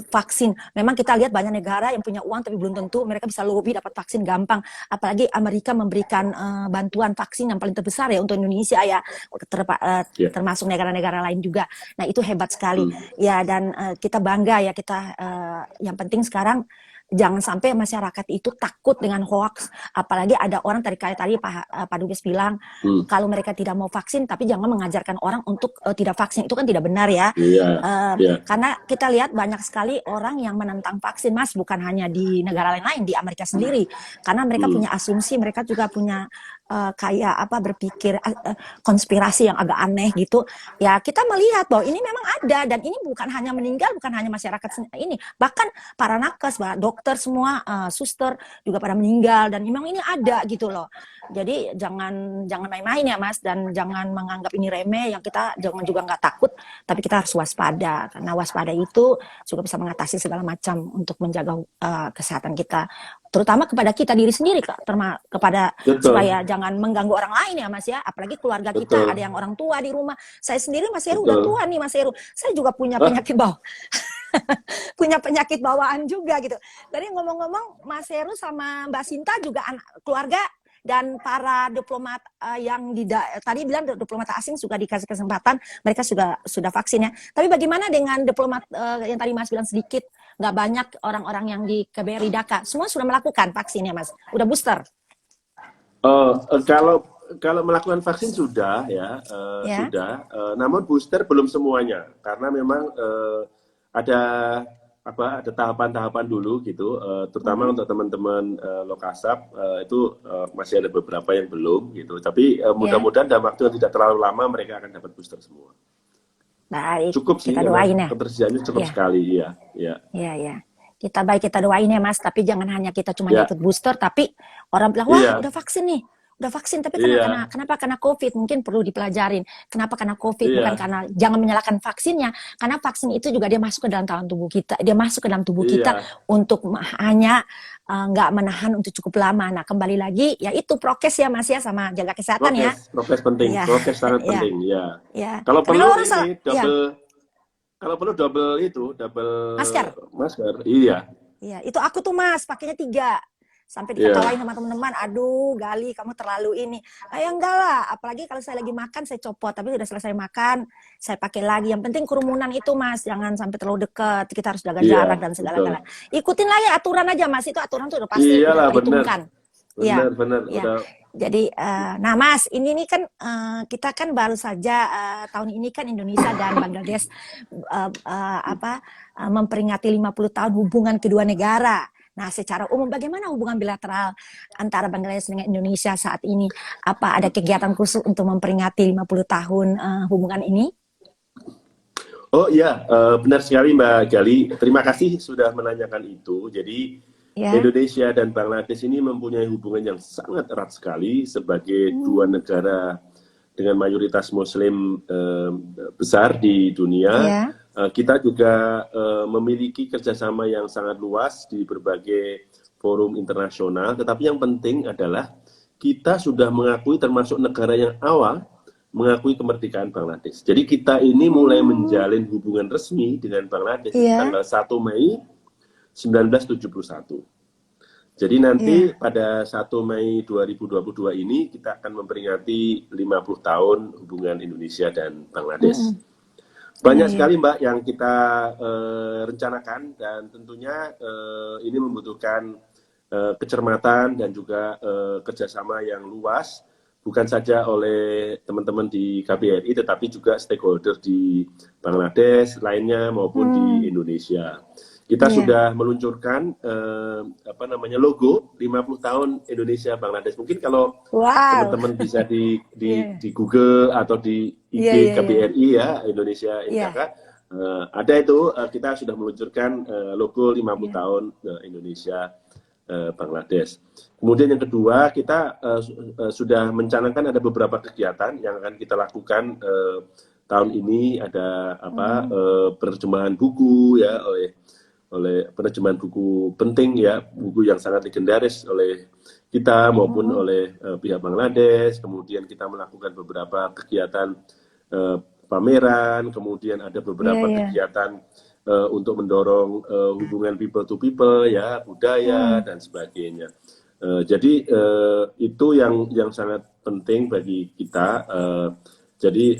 vaksin. Memang kita lihat banyak negara yang punya uang tapi belum tentu mereka bisa lobby dapat vaksin gampang. Apalagi Amerika memberikan bantuan vaksin yang paling terbesar ya untuk Indonesia ya, termasuk negara-negara lain juga. Nah itu hebat sekali ya, dan kita bangga ya, kita yang penting sekarang jangan sampai masyarakat itu takut dengan hoax. Apalagi ada orang tadi Pak Dubes bilang kalau mereka tidak mau vaksin, tapi jangan mengajarkan orang untuk tidak vaksin. Itu kan tidak benar ya. Karena kita lihat banyak sekali orang yang menentang vaksin, Mas, bukan hanya di negara lain-lain, di Amerika sendiri. Karena mereka punya asumsi, mereka juga punya kayak berpikir konspirasi yang agak aneh gitu. Ya kita melihat bahwa ini memang ada, dan ini bukan hanya meninggal, bukan hanya masyarakat ini, bahkan para nakes, dokter semua, suster juga pada meninggal, dan memang ini ada gitu loh. Jadi jangan main-main ya Mas, dan jangan menganggap ini remeh, yang kita jangan juga nggak takut, tapi kita harus waspada, karena waspada itu juga bisa mengatasi segala macam untuk menjaga kesehatan kita, terutama kepada kita diri sendiri, kepada supaya jangan mengganggu orang lain ya Mas ya, apalagi keluarga kita, ada yang orang tua di rumah. Saya sendiri Mas Heru udah tua nih Mas Heru, saya juga punya penyakit punya penyakit bawaan juga gitu. Tadi ngomong-ngomong Mas Heru sama Mbak Sinta juga keluarga dan para diplomat yang tadi bilang diplomat asing juga dikasih kesempatan, mereka sudah vaksin ya. Tapi bagaimana dengan diplomat yang tadi Mas bilang sedikit, nggak banyak orang-orang yang di KBRI Dhaka, semua sudah melakukan vaksin ya Mas, udah booster? Kalau melakukan vaksin sudah ya, sudah. Namun booster belum semuanya, karena memang ada tahapan-tahapan dulu gitu, terutama untuk teman-teman Lokasap itu masih ada beberapa yang belum gitu. Tapi mudah-mudahan dalam waktu yang tidak terlalu lama mereka akan dapat booster semua. Baik, cukup sih, kita doain ya. Ketersediaannya cukup sekali ya. Iya. Kita doain ya Mas, tapi jangan hanya kita cuma ikut booster, tapi orang bilang wah udah vaksin, tapi kenapa kena COVID? Mungkin perlu dipelajarin. Kenapa kena COVID? Bukan karena, jangan menyalahkan vaksinnya, karena vaksin itu juga dia masuk ke dalam tubuh kita. Dia masuk ke dalam tubuh kita untuk hanya nggak menahan untuk cukup lama. Nah kembali lagi, ya itu prokes ya Mas ya, sama jaga kesehatan ya. Prokes penting, prokes sangat penting ya. Kalau perlu ini double masker. Iya, itu aku tuh Mas, pakainya 3. Sampai diketawain sama teman-teman, aduh Gali kamu terlalu ini. Ya enggak lah, apalagi kalau saya lagi makan saya copot, tapi sudah selesai makan saya pakai lagi. Yang penting kerumunan itu Mas, jangan sampai terlalu dekat, kita harus jaga jarak dan segala-galanya. Ikutin lah ya aturan aja Mas, itu aturan tuh udah pasti diperhitungkan. Benar. Jadi, nah Mas, ini nih kan kita kan baru saja tahun ini kan Indonesia dan Bangladesh memperingati 50 tahun hubungan kedua negara. Nah, secara umum bagaimana hubungan bilateral antara Bangladesh dengan Indonesia saat ini? Apa ada kegiatan khusus untuk memperingati 50 tahun hubungan ini? Oh iya, benar sekali Mbak Gali. Terima kasih sudah menanyakan itu. Jadi Indonesia dan Bangladesh ini mempunyai hubungan yang sangat erat sekali sebagai dua negara dengan mayoritas Muslim besar di dunia. Kita juga memiliki kerjasama yang sangat luas di berbagai forum internasional, tetapi yang penting adalah kita sudah mengakui, termasuk negara yang awal mengakui kemerdekaan Bangladesh. Jadi kita ini mulai menjalin hubungan resmi dengan Bangladesh tanggal 1 Mei 1971. Jadi nanti pada 1 Mei 2022 ini kita akan memperingati 50 tahun hubungan Indonesia dan Bangladesh. Banyak sekali Mbak yang kita rencanakan, dan tentunya ini membutuhkan kecermatan dan juga kerjasama yang luas, bukan saja oleh teman-teman di KBRI, tetapi juga stakeholder di Bangladesh lainnya maupun di Indonesia. Kita sudah meluncurkan logo 50 tahun Indonesia Bangladesh. Mungkin kalau teman-teman bisa di Google atau di IG KBRI ya, Indonesia Indaka, ada itu, kita sudah meluncurkan logo 50 tahun Indonesia Bangladesh. Kemudian yang kedua, kita sudah mencanangkan ada beberapa kegiatan yang akan kita lakukan tahun ini. Ada penerjemahan buku ya oleh penerjemahan buku penting ya, buku yang sangat legendaris oleh kita maupun oleh pihak Bangladesh. Kemudian kita melakukan beberapa kegiatan pameran, kemudian ada beberapa kegiatan untuk mendorong hubungan people to people ya, budaya dan sebagainya. Jadi itu yang sangat penting bagi kita. Jadi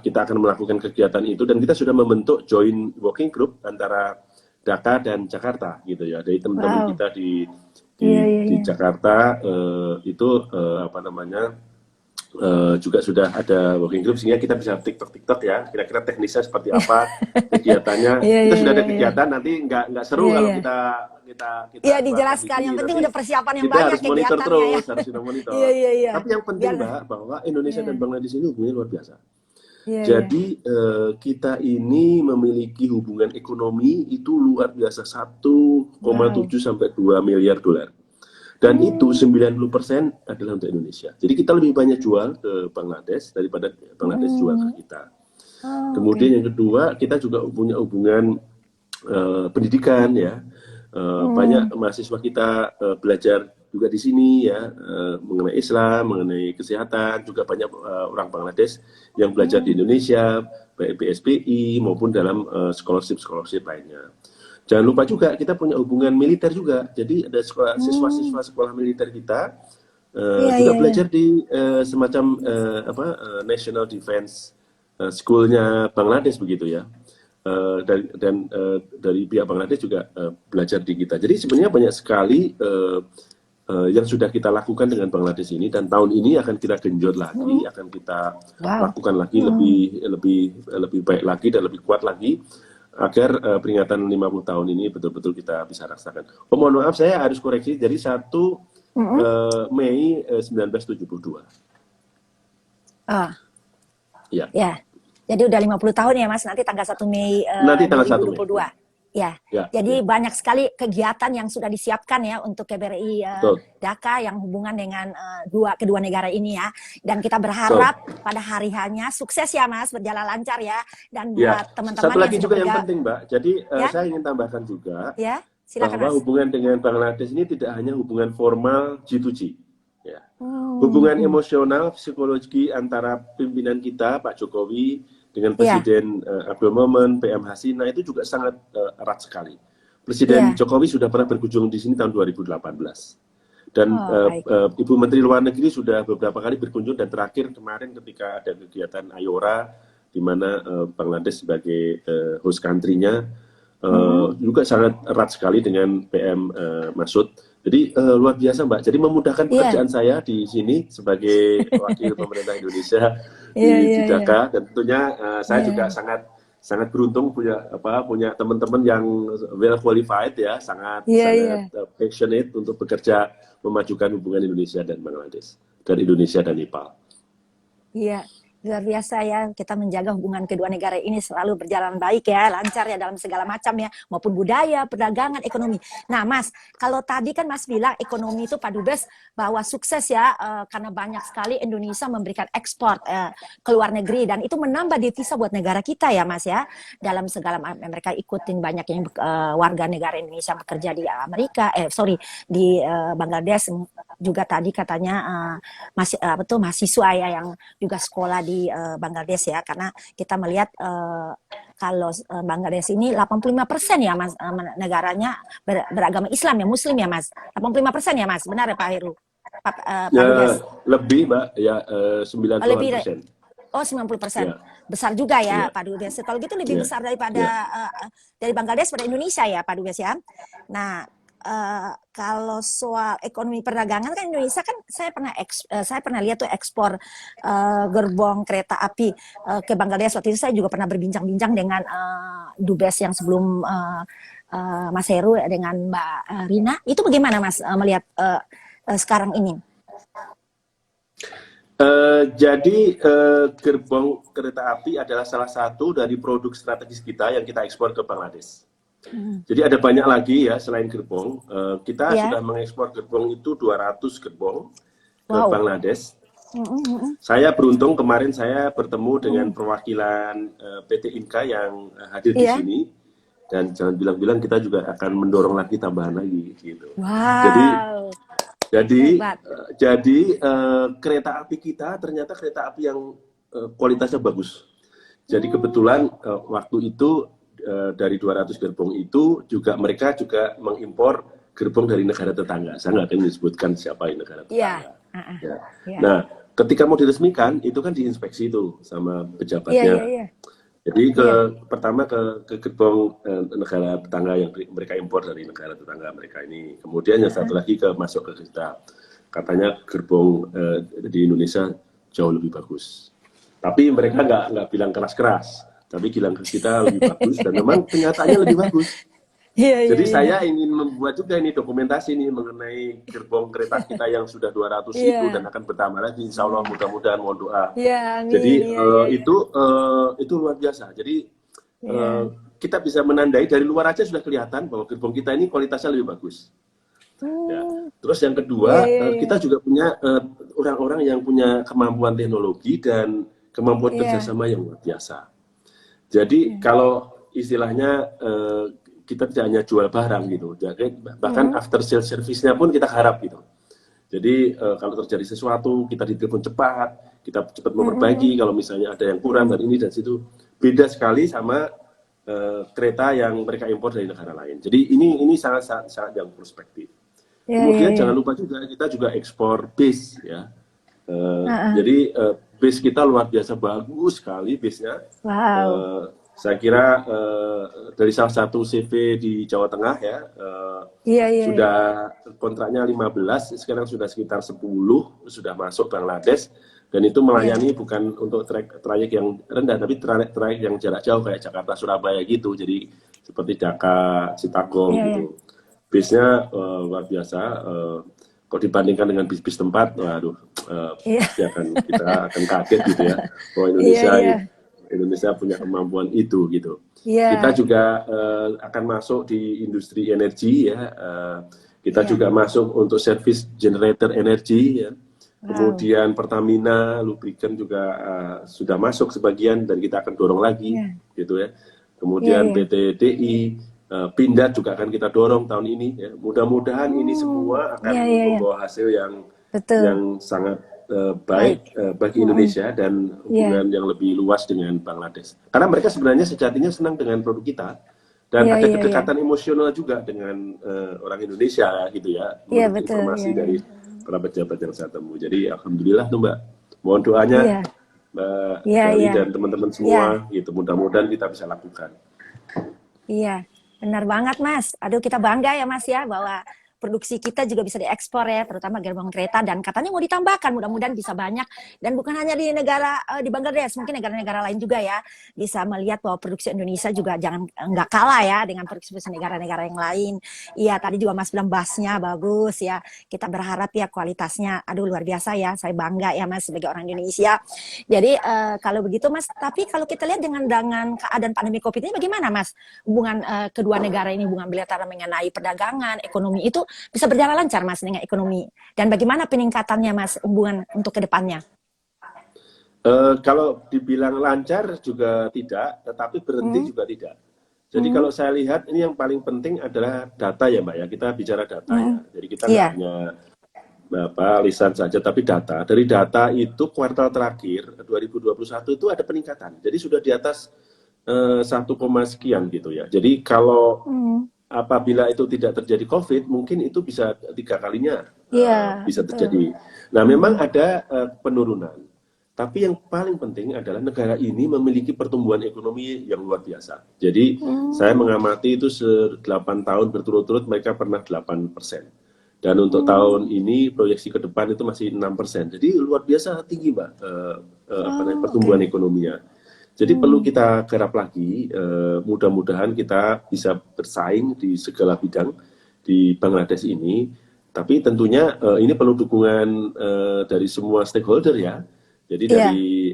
kita akan melakukan kegiatan itu dan kita sudah membentuk joint working group antara Dhaka dan Jakarta gitu ya. Dari teman-teman kita di Jakarta itu juga sudah ada working group sehingga kita bisa TikTok ya. Kira-kira teknisnya seperti apa kegiatannya. Kita sudah ada kegiatan, nanti nggak seru kalau kita Iya, dijelaskan. Yang penting udah persiapan yang kita banyak harus monitor kegiatannya terus, ya. harus kita monitor. Iya. Tapi yang penting Mbak, bahwa Indonesia dan Bangladesh ini hubungannya luar biasa. Jadi kita ini memiliki hubungan ekonomi itu luar biasa, 1,7 sampai 2 miliar dolar. Dan itu 90% adalah untuk Indonesia. Jadi kita lebih banyak jual ke Bangladesh daripada Bangladesh jual ke kita. Kemudian yang kedua, kita juga punya hubungan pendidikan ya. Banyak mahasiswa kita belajar juga di sini ya, mengenai Islam, mengenai kesehatan. Juga banyak orang Bangladesh yang belajar di Indonesia, baik BSPI maupun dalam scholarship lainnya. Jangan lupa juga kita punya hubungan militer juga. Jadi ada siswa-siswa sekolah militer kita juga belajar di semacam National Defense School-nya Bangladesh begitu ya. Dan dari pihak Bangladesh juga belajar di kita. Jadi sebenarnya banyak sekali yang sudah kita lakukan dengan Bangladesh ini, dan tahun ini akan kita genjot lagi, akan kita lakukan lagi lebih baik lagi dan lebih kuat lagi agar peringatan 50 tahun ini betul-betul kita bisa rasakan. Oh, mohon maaf, saya harus koreksi, jadi 1 Mei 1972. Ya. Jadi udah 50 tahun ya Mas, nanti tanggal 1 Mei nanti tanggal 1 2022. Mei. Ya. Jadi banyak sekali kegiatan yang sudah disiapkan ya untuk KBRI Dhaka yang hubungan dengan kedua negara ini ya. Dan kita berharap pada hari hanya sukses ya Mas, berjalan lancar ya. Dan buat teman-teman satu lagi yang juga yang penting Mbak. Jadi saya ingin tambahkan juga silakan, bahwa Mas. hubungan dengan Bangladesh ini tidak hanya hubungan formal G2G. Ya. Hubungan emosional, psikologi antara pimpinan kita Pak Jokowi dengan Presiden Abdul Momen, PM Hasina itu juga sangat erat sekali. Presiden Jokowi sudah pernah berkunjung di sini tahun 2018. Dan Ibu Menteri Luar Negeri sudah beberapa kali berkunjung, dan terakhir kemarin ketika ada kegiatan Ayora di mana Bangladesh sebagai host country-nya juga sangat erat sekali dengan PM Masud. Jadi luar biasa Mbak. Jadi memudahkan pekerjaan saya di sini sebagai wakil pemerintah Indonesia di Dhaka. Dan tentunya saya juga sangat beruntung punya teman-teman yang well qualified ya, sangat passionate untuk bekerja memajukan hubungan Indonesia dan Bangladesh, dan Indonesia dan Nepal. Iya. Luar biasa ya, kita menjaga hubungan kedua negara ini selalu berjalan baik ya, lancar ya dalam segala macam ya, maupun budaya, perdagangan, ekonomi. Nah Mas, kalau tadi kan Mas bilang ekonomi itu Pak Dubes bahwa sukses ya, karena banyak sekali Indonesia memberikan ekspor ke luar negeri, dan itu menambah devisa buat negara kita ya Mas ya, dalam segala mereka ikutin banyak yang warga negara Indonesia bekerja di Amerika, di Bangladesh juga tadi katanya mahasiswa ya yang juga sekolah di Bangladesh ya, karena kita melihat kalau Bangladesh ini 85% ya Mas, negaranya beragama Islam ya, Muslim ya Mas, 85% ya Mas, benar ya Pak Heru? Pak Lebih Mbak ya, 90%. Oh 90%, besar juga ya Pak Dubes. Kalau gitu lebih besar daripada dari Bangladesh pada Indonesia ya Pak Dubes ya. Nah kalau soal ekonomi perdagangan kan Indonesia kan saya pernah lihat tuh ekspor gerbong kereta api ke Bangladesh. Waktu itu saya juga pernah berbincang-bincang dengan Dubes yang sebelum Mas Heru dengan Mbak Rina. Itu bagaimana Mas melihat sekarang ini? Jadi gerbong kereta api adalah salah satu dari produk strategis kita yang kita ekspor ke Bangladesh. Jadi ada banyak lagi ya selain gerbong. Kita Ya. sudah mengekspor gerbong itu 200 gerbong ke Wow. Bangladesh. Saya beruntung kemarin saya bertemu dengan perwakilan PT Inka yang hadir di Iya. sini, dan jangan bilang-bilang kita juga akan mendorong lagi tambahan lagi gitu. Wow. Jadi Hebat. Kereta api kita ternyata kereta api yang kualitasnya bagus. Jadi kebetulan waktu itu dari 200 gerbong itu juga mereka juga mengimpor gerbong dari negara tetangga. Saya nggak akan menyebutkan siapa yang negara Iya. tetangga. Ya. Iya. Nah, ketika mau diresmikan itu kan diinspeksi tuh sama Iya, pejabatnya. iya. Jadi pertama ke gerbong negara tetangga yang mereka impor dari negara tetangga mereka ini. Kemudian yang satu lagi masuk ke kita. Katanya gerbong di Indonesia jauh lebih bagus. Tapi mereka nggak bilang keras-keras, tapi bilang ke kita lebih bagus, dan memang kenyataannya lebih bagus. Iya, Jadi saya ingin membuat juga ini dokumentasi nih mengenai gerbong kereta kita yang sudah 200 itu dan akan bertambah lagi, insya Allah, mudah-mudahan, mohon doa. Iya, amin. Jadi Iya. itu luar biasa. Jadi kita bisa menandai dari luar aja sudah kelihatan bahwa gerbong kita ini kualitasnya lebih bagus. Ya. Terus yang kedua, kita juga punya orang-orang yang punya kemampuan teknologi dan kemampuan kerjasama yang luar biasa. Jadi kalau istilahnya kita tidak hanya jual barang gitu, jadi bahkan after sales service-nya pun kita harap gitu. Jadi kalau terjadi sesuatu kita ditelepon cepat, kita cepat memperbaiki kalau misalnya ada yang kurang dan ini dan situ. Beda sekali sama kereta yang mereka impor dari negara lain. Jadi ini sangat yang prospektif. Kemudian jangan lupa juga kita juga ekspor base ya. Jadi base kita luar biasa bagus sekali base-nya. Wow. Saya kira dari salah satu CV di Jawa Tengah ya, sudah kontraknya 15, sekarang sudah sekitar 10 sudah masuk Bangladesh, dan itu melayani bukan untuk trayek yang rendah, tapi trayek yang jarak jauh kayak Jakarta Surabaya gitu. Jadi seperti Dhaka, Chittagong gitu. Base-nya luar biasa. Kalau dibandingkan dengan bis-bis tempat, waduh, kita akan kaget gitu ya. Oh, Indonesia punya kemampuan itu gitu. Kita juga akan masuk di industri energi ya. Kita juga masuk untuk service generator energi ya. Kemudian Pertamina, lubrikan juga sudah masuk sebagian dan kita akan dorong lagi gitu ya. Kemudian PT DI, Pindad juga akan kita dorong tahun ini ya. Mudah-mudahan ini semua akan membawa hasil yang sangat baik bagi Indonesia dan hubungan yang lebih luas dengan Bangladesh. Karena mereka sebenarnya sejatinya senang dengan produk kita dan ada kedekatan emosional juga dengan orang Indonesia gitu ya. Menurut informasi dari para pejabat yang saya temui. Jadi alhamdulillah tuh Mbak. Mohon doanya Mbak Gali dan teman-teman semua gitu. Mudah-mudahan kita bisa lakukan. Iya, benar banget Mas. Aduh, kita bangga ya Mas ya bahwa produksi kita juga bisa diekspor ya, terutama gerbong kereta, dan katanya mau ditambahkan, mudah-mudahan bisa banyak, dan bukan hanya di negara di Bangladesh, mungkin negara-negara lain juga ya bisa melihat bahwa produksi Indonesia juga nggak kalah ya dengan produksi negara-negara yang lain. Iya, tadi juga Mas bilang bassnya bagus ya, kita berharap ya kualitasnya, aduh luar biasa ya, saya bangga ya Mas sebagai orang Indonesia. Jadi kalau begitu Mas, tapi kalau kita lihat dengan keadaan pandemi COVID ini bagaimana Mas hubungan kedua negara ini, hubungan bilateral mengenai perdagangan, ekonomi itu bisa berjalan lancar Mas dengan ekonomi, dan bagaimana peningkatannya Mas hubungan untuk kedepannya? Kalau dibilang lancar juga tidak, tetapi berhenti juga tidak. Jadi kalau saya lihat ini yang paling penting adalah data ya Mbak ya, kita bicara data ya. Jadi kita nggak hanya lisan saja, tapi data. Dari data itu kuartal terakhir 2021 itu ada peningkatan. Jadi sudah di atas 1, sekian gitu ya. Jadi kalau apabila itu tidak terjadi COVID, mungkin itu bisa 3 kalinya bisa terjadi. Nah, memang ada penurunan. Tapi yang paling penting adalah negara ini memiliki pertumbuhan ekonomi yang luar biasa. Jadi saya mengamati itu 8 tahun berturut-turut mereka pernah 8%. Dan untuk tahun ini proyeksi ke depan itu masih 6%. Jadi luar biasa tinggi Mbak pertumbuhan ekonominya. Jadi perlu kita garap lagi, mudah-mudahan kita bisa bersaing di segala bidang di Bangladesh ini. Tapi tentunya ini perlu dukungan dari semua stakeholder ya. Jadi dari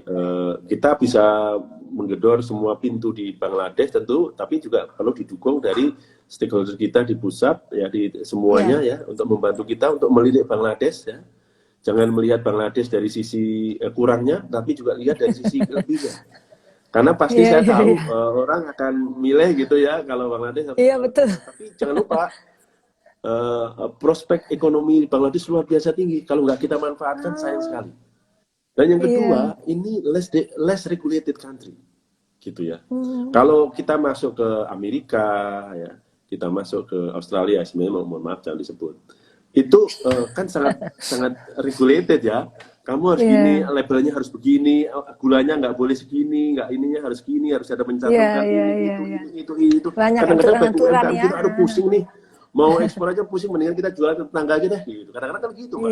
kita bisa menggedor semua pintu di Bangladesh tentu, tapi juga perlu didukung dari stakeholder kita di pusat ya, di semuanya ya, untuk membantu kita untuk melirik Bangladesh ya. Jangan melihat Bangladesh dari sisi kurangnya, tapi juga lihat dari sisi lebihnya. Karena pasti saya tahu orang akan milih gitu ya kalau Bangladesh. Betul. Tapi jangan lupa prospek ekonomi Bangladesh luar biasa tinggi. Kalau nggak kita manfaatkan sayang sekali. Dan yang kedua, ini less regulated country, gitu ya. Kalau kita masuk ke Amerika, ya, kita masuk ke Australia, sebenarnya mohon maaf jangan disebut, itu kan sangat regulated ya. Kamu harus gini, labelnya harus begini, gulanya nggak boleh segini, nggak ininya harus gini, harus ada mencantumkan itu. Kadang-kadang bagi UMKM kita aduh pusing nih, mau ekspor aja pusing, mendingan kita jual ke tetangga aja deh. Gitu. Kadang-kadang kan gitu, Mbak.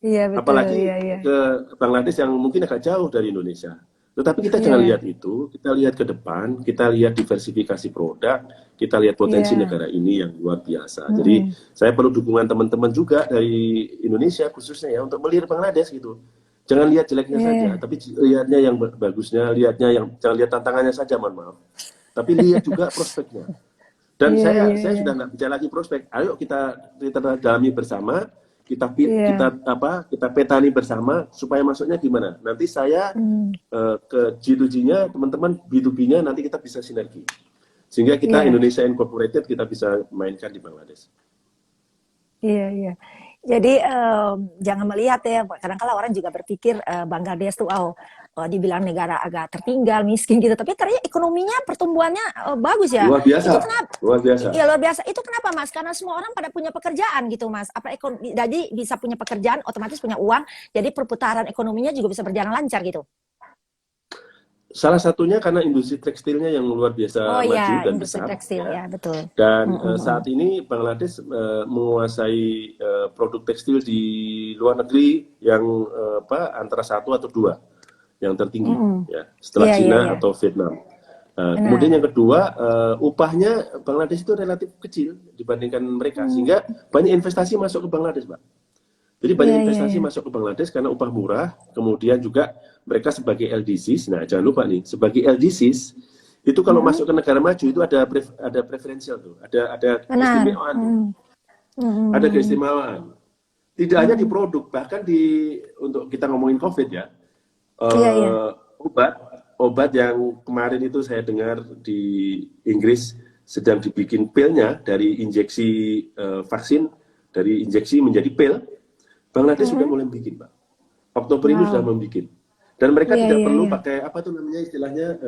Betul. Apalagi ke Bangladesh yang mungkin agak jauh dari Indonesia. Tetapi kita jangan lihat itu, kita lihat ke depan, kita lihat diversifikasi produk, kita lihat potensi negara ini yang luar biasa. Jadi saya perlu dukungan teman-teman juga dari Indonesia khususnya ya untuk melihat Bangladesh gitu. Jangan lihat jeleknya saja, tapi lihatnya yang bagusnya, jangan lihat tantangannya saja, mohon maaf. Tapi lihat juga prospeknya. Dan saya sudah nggak bicara lagi prospek. Ayo kita dalami bersama. Kita petani bersama supaya masuknya gimana. Nanti saya ke G2G-nya, teman-teman B2B-nya nanti kita bisa sinergi. Sehingga kita Indonesia Incorporated kita bisa mainkan di Bangladesh. Iya. Jadi jangan melihat ya, kadang-kala orang juga berpikir Bangladesh tuh dibilang negara agak tertinggal, miskin gitu, tapi ternyata ekonominya, pertumbuhannya bagus ya. Luar biasa. Itu kenapa? Luar biasa. Iya, luar biasa. Itu kenapa, Mas? Karena semua orang pada punya pekerjaan gitu, Mas. Jadi bisa punya pekerjaan, otomatis punya uang, jadi perputaran ekonominya juga bisa berjalan lancar gitu. Salah satunya karena industri tekstilnya yang luar biasa maju dan industri besar. Tekstil, ya betul. Dan saat ini Bangladesh menguasai produk tekstil di luar negeri yang antara 1 atau 2 yang tertinggi ya, setelah Cina atau Vietnam. Kemudian yang kedua, upahnya Bangladesh itu relatif kecil dibandingkan mereka, sehingga banyak investasi masuk ke Bangladesh, Pak. Jadi banyak investasi masuk ke Bangladesh karena upah murah, kemudian juga mereka sebagai LDCs, nah jangan lupa nih, sebagai LDCs, itu kalau masuk ke negara maju itu ada preferensial tuh, ada keistimewaan tuh. Ada keistimewaan. Tidak hanya di produk, bahkan untuk kita ngomongin COVID ya, obat yang kemarin itu saya dengar di Inggris sedang dibikin pilnya dari injeksi vaksin, dari injeksi menjadi pil. Bangladesh sudah mulai bikin, Pak. Oktober ini sudah membuat. Dan mereka tidak perlu pakai apa tuh namanya istilahnya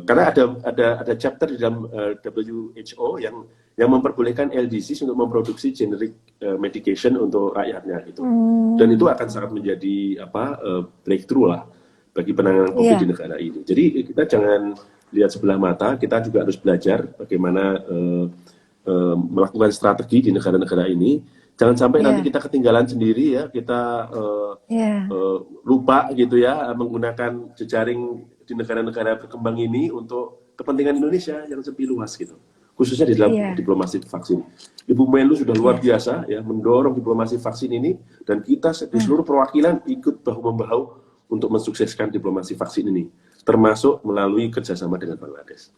karena ada chapter di dalam WHO yang memperbolehkan LDCs untuk memproduksi generic medication untuk rakyatnya gitu. Dan itu akan sangat menjadi breakthrough lah bagi penanganan COVID di negara ini. Jadi kita jangan lihat sebelah mata, kita juga harus belajar bagaimana melakukan strategi di negara-negara ini. Jangan sampai nanti kita ketinggalan sendiri ya, kita lupa gitu ya menggunakan jejaring di negara-negara berkembang ini untuk kepentingan Indonesia yang lebih luas gitu. Khususnya di dalam diplomasi vaksin. Ibu Menlu sudah luar biasa ya mendorong diplomasi vaksin ini, dan kita di seluruh perwakilan ikut bahu-membahu untuk mensukseskan diplomasi vaksin ini, termasuk melalui kerjasama dengan Bangladesh.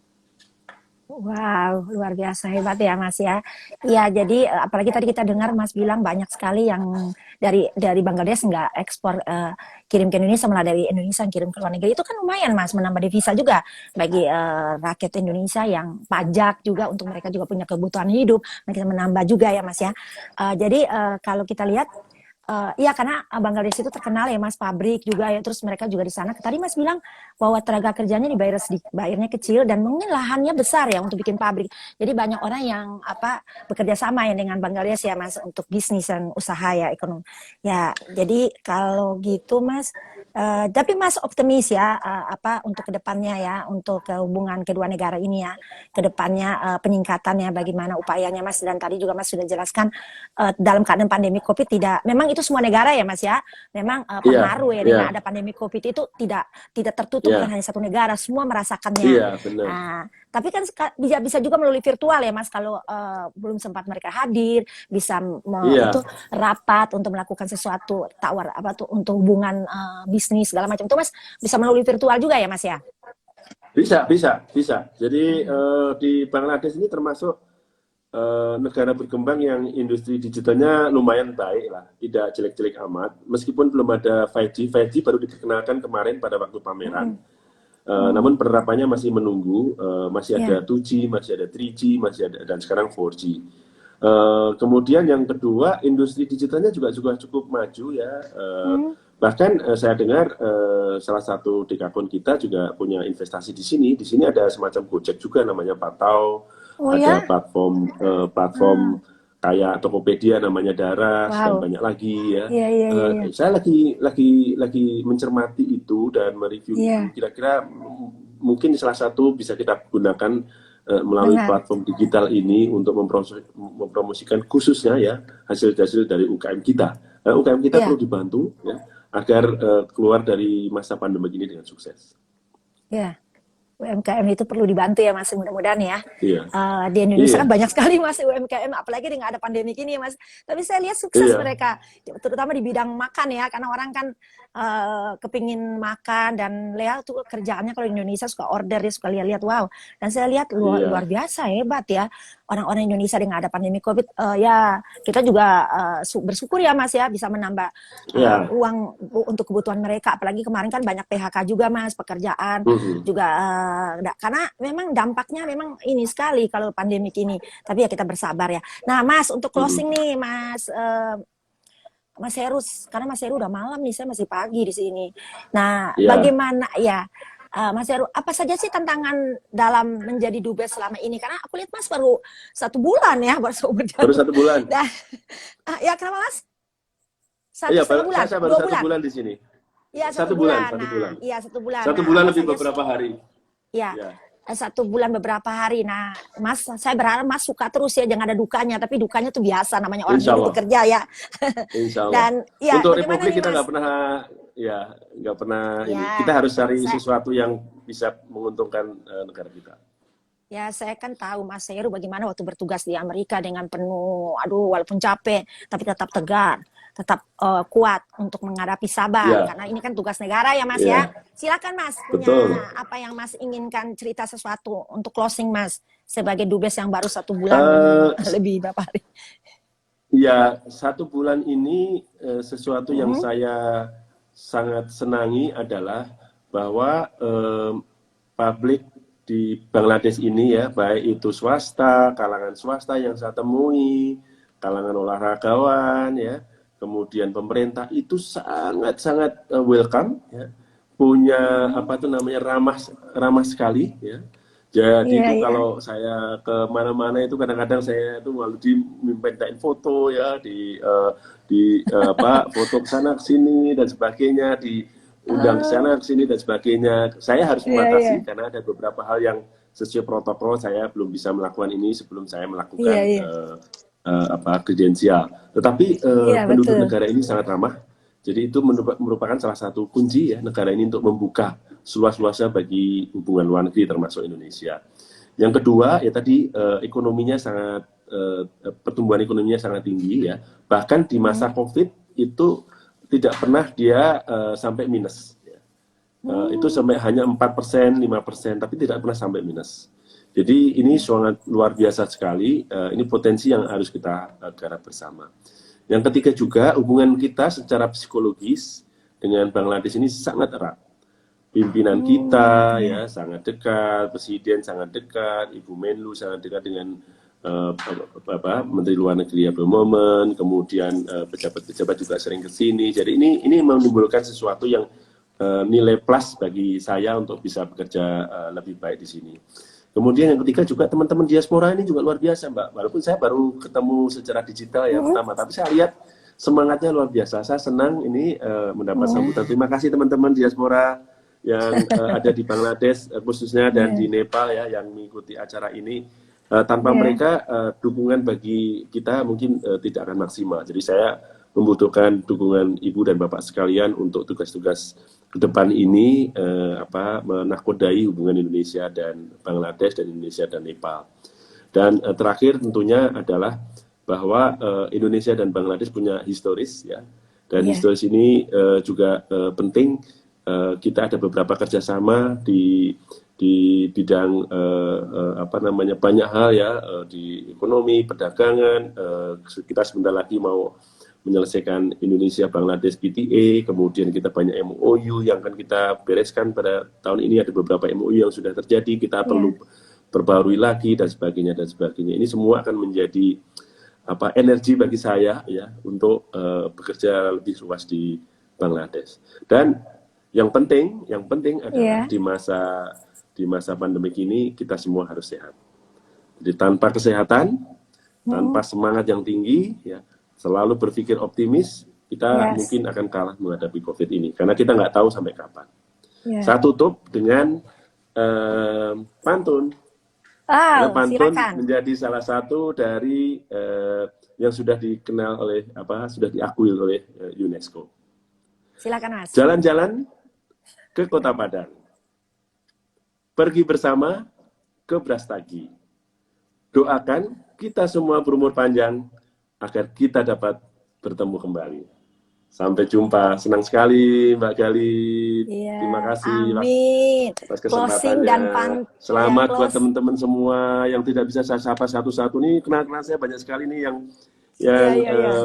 Wow, luar biasa hebat ya Mas ya. Iya, jadi apalagi tadi kita dengar Mas bilang banyak sekali yang dari Bangladesh nggak ekspor kirim ke Indonesia, malah dari Indonesia yang kirim ke luar negeri. Itu kan lumayan Mas, menambah devisa juga bagi rakyat Indonesia yang pajak juga, untuk mereka juga punya kebutuhan hidup, mereka menambah juga ya Mas ya. Jadi kalau kita lihat iya, karena Bangladesh itu terkenal ya Mas, pabrik juga ya, terus mereka juga di sana. Tadi Mas bilang bahwa tenaga kerjanya dibayar sedikit, bayarnya kecil, dan mungkin lahannya besar ya untuk bikin pabrik. Jadi banyak orang yang bekerja sama ya dengan Bangladesh ya Mas untuk bisnis dan usaha ya, ekonomi. Ya, jadi kalau gitu Mas, tapi Mas optimis ya untuk kedepannya ya, untuk hubungan kedua negara ini ya, kedepannya peningkatannya bagaimana upayanya Mas, dan tadi juga Mas sudah jelaskan dalam keadaan pandemi COVID memang itu semua negara ya Mas ya, memang Iya, pengaruh ya iya, dengan ada pandemi COVID itu tidak tertutup kan iya, hanya satu negara, semua merasakannya. iya, benar. Nah, tapi kan bisa juga melalui virtual ya Mas, kalau belum sempat mereka hadir, bisa Iya, itu rapat untuk melakukan sesuatu tawar apa tuh untuk hubungan bisnis segala macam itu Mas bisa melalui virtual juga ya Mas ya. bisa, bisa, bisa. Jadi di Bangladesh ini termasuk negara berkembang yang industri digitalnya lumayan baik lah, tidak jelek-jelek amat. Meskipun belum ada 5G, 5G baru diperkenalkan kemarin pada waktu pameran. Namun penerapannya masih menunggu, masih ada Ya. 2G, masih ada 3G, masih ada dan sekarang 4G. Kemudian yang kedua, industri digitalnya juga cukup maju ya. Bahkan saya dengar salah satu dekakon kita juga punya investasi di sini. Di sini ada semacam Gojek juga namanya Patau, Oh ada ya. platform kayak Tokopedia namanya Daras dan Wow. banyak lagi ya. Iya, iya, iya, iya. Saya lagi mencermati itu dan mereview itu. Iya, Kira-kira mungkin salah satu bisa kita gunakan melalui benar. platform digital ini untuk mempromosikan khususnya ya hasil-hasil dari UKM kita. UKM kita perlu Iya, dibantu ya agar keluar dari masa pandemi ini dengan sukses. iya. UMKM itu perlu dibantu ya Mas, mudah-mudahan ya. Iya, Di Indonesia iya, kan banyak sekali Mas UMKM, apalagi dengan ada pandemi ini ya Mas. Tapi saya lihat sukses iya, mereka, terutama di bidang makan ya, karena orang kan kepingin makan dan lihat tuh kerjaannya kalau di Indonesia suka order, dia suka lihat-lihat, wow. Dan saya lihat luar, iya, luar biasa hebat ya orang-orang Indonesia dengan ada pandemi COVID. Ya kita juga bersyukur ya Mas ya bisa menambah iya. uang untuk kebutuhan mereka. Apalagi kemarin kan banyak PHK juga Mas, pekerjaan Mhm. juga karena memang dampaknya memang ini sekali kalau pandemik ini. Tapi ya kita bersabar ya. Nah, Mas, untuk closing Mhm. nih, Mas Heru, karena Mas Heru udah malam nih, saya masih pagi di sini. Nah, Iya, bagaimana ya, Mas Heru, apa saja sih tantangan dalam menjadi dubes selama ini? Karena aku lihat Mas baru 1 bulan ya, baru baru berjalan. 1 bulan. Nah, ya kenapa Mas? Satu Iya, setengah bulan, saya baru dua satu bulan. bulan di sini. Ya satu Satu bulan, bulan. satu Nah, bulan. iya 1 bulan. Satu Nah, bulan apa lebih saja sih? beberapa hari. Ya, Ya, 1 bulan beberapa hari. Nah, Mas, saya berharap Mas suka terus ya, jangan ada dukanya. Tapi dukanya tuh biasa, namanya orang insya hidup Allah, bekerja ya. insya Allah. Dan ya, Untuk bagaimana Republik nih kita Mas? nggak pernah ini. Kita Ya, harus cari saya sesuatu yang bisa menguntungkan negara kita. ya saya kan tahu Mas Heru bagaimana waktu bertugas di Amerika dengan penuh, aduh walaupun capek, tapi tetap tegar, tetap kuat untuk menghadapi sabar. Iya, Karena ini kan tugas negara ya Mas ya. iya, Silakan Mas, punya betul. apa yang Mas inginkan cerita sesuatu untuk closing Mas sebagai dubes yang baru 1 bulan Eh, lebih berapa hari? Ya, 1 bulan ini sesuatu yang Hmm, saya sangat senangi adalah bahwa publik di Bangladesh ini ya, baik itu swasta, kalangan swasta yang saya temui, kalangan olahragawan ya, kemudian pemerintah itu sangat-sangat welcome ya, punya apa tuh namanya ramah ramah sekali ya. Jadi iya itu iya. kalau saya ke mana-mana itu kadang-kadang saya itu malu dimintain foto ya apa foto ke sana ke sini dan sebagainya, diundang ke sana Oh, ke sini dan sebagainya. Saya harus iya iya. membatasi karena ada beberapa hal yang sesuai protokol saya belum bisa melakukan ini sebelum saya Iya melakukan iya. apa kredensial. Tetapi Iya penduduk betul. negara ini sangat ramah. Jadi itu merupakan salah satu kunci ya negara ini untuk membuka seluas-luasnya bagi hubungan luar negeri termasuk Indonesia. Yang kedua ya tadi ekonominya sangat pertumbuhan ekonominya sangat tinggi ya. Bahkan di masa Hmm. COVID itu tidak pernah dia sampai minus. Ya. Itu Hmm. sampai hanya 4%, 5%, tapi tidak pernah sampai minus. Jadi ini sangat luar biasa sekali. Ini potensi yang harus kita garap bersama. Yang ketiga juga hubungan kita secara psikologis dengan Bangladesh ini sangat erat. Pimpinan Hmm. kita Iya. ya sangat dekat, presiden sangat dekat, Ibu Menlu sangat dekat dengan Menteri Luar Negeri Abdul Momen, kemudian pejabat-pejabat juga sering ke sini. Jadi ini menimbulkan sesuatu yang nilai plus bagi saya untuk bisa bekerja lebih baik di sini. Kemudian yang ketiga juga teman-teman diaspora ini juga luar biasa, Mbak. Walaupun saya baru ketemu secara digital ya Hmm. pertama, tapi saya lihat semangatnya luar biasa. Saya senang ini mendapat Hmm. sambutan. Terima kasih teman-teman diaspora yang ada di Bangladesh khususnya dan Iya. di Nepal ya yang mengikuti acara ini. Tanpa Iya. mereka dukungan bagi kita mungkin tidak akan maksimal. Jadi saya membutuhkan dukungan Ibu dan Bapak sekalian untuk tugas-tugas ke depan ini menakodai hubungan Indonesia dan Bangladesh dan Indonesia dan Nepal. Dan terakhir tentunya adalah bahwa Indonesia dan Bangladesh punya historis ya, dan historis ini juga penting. Kita ada beberapa kerjasama di bidang banyak hal ya, di ekonomi, perdagangan. Kita sebentar lagi mau menyelesaikan Indonesia Bangladesh PTA, kemudian kita banyak MOU yang akan kita bereskan pada tahun ini. Ada beberapa MOU yang sudah terjadi, kita perlu perbarui lagi dan sebagainya dan sebagainya. Ini semua akan menjadi energi bagi saya ya untuk bekerja lebih luas di Bangladesh. Dan yang penting adalah di masa pandemik ini kita semua harus sehat. Jadi tanpa kesehatan, tanpa semangat yang tinggi ya, selalu berpikir optimis, kita mungkin akan kalah menghadapi COVID ini karena kita nggak tahu sampai kapan. Saya tutup dengan pantun. Karena pantun menjadi salah satu dari yang sudah dikenal oleh sudah diakui oleh UNESCO. Silakan Mas. Jalan-jalan ke Kota Padang, pergi bersama ke Brastagi. Doakan kita semua berumur panjang agar kita dapat bertemu kembali. Sampai jumpa. Senang sekali Mbak Gali. Terima kasih atas kesempatannya. Selamat buat teman-teman semua yang tidak bisa saya sapa satu-satu nih. Kenal-kenal saya banyak sekali nih yang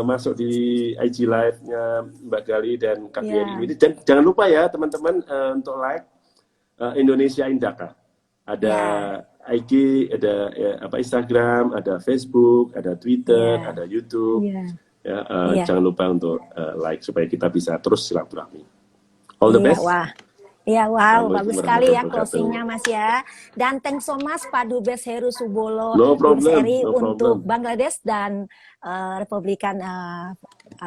masuk di IG Live-nya Mbak Gali dan Kak ini. Jangan lupa ya teman-teman untuk like Indonesia in Dhaka. Ada IG, ada Instagram, ada Facebook, ada Twitter, ada YouTube. Jangan lupa untuk like supaya kita bisa terus silaturahmi. All the best. Bagus sekali ya closingnya Mas ya. Dan thanks so much Pak Dubes Heru Subolo untuk Bangladesh dan Republikan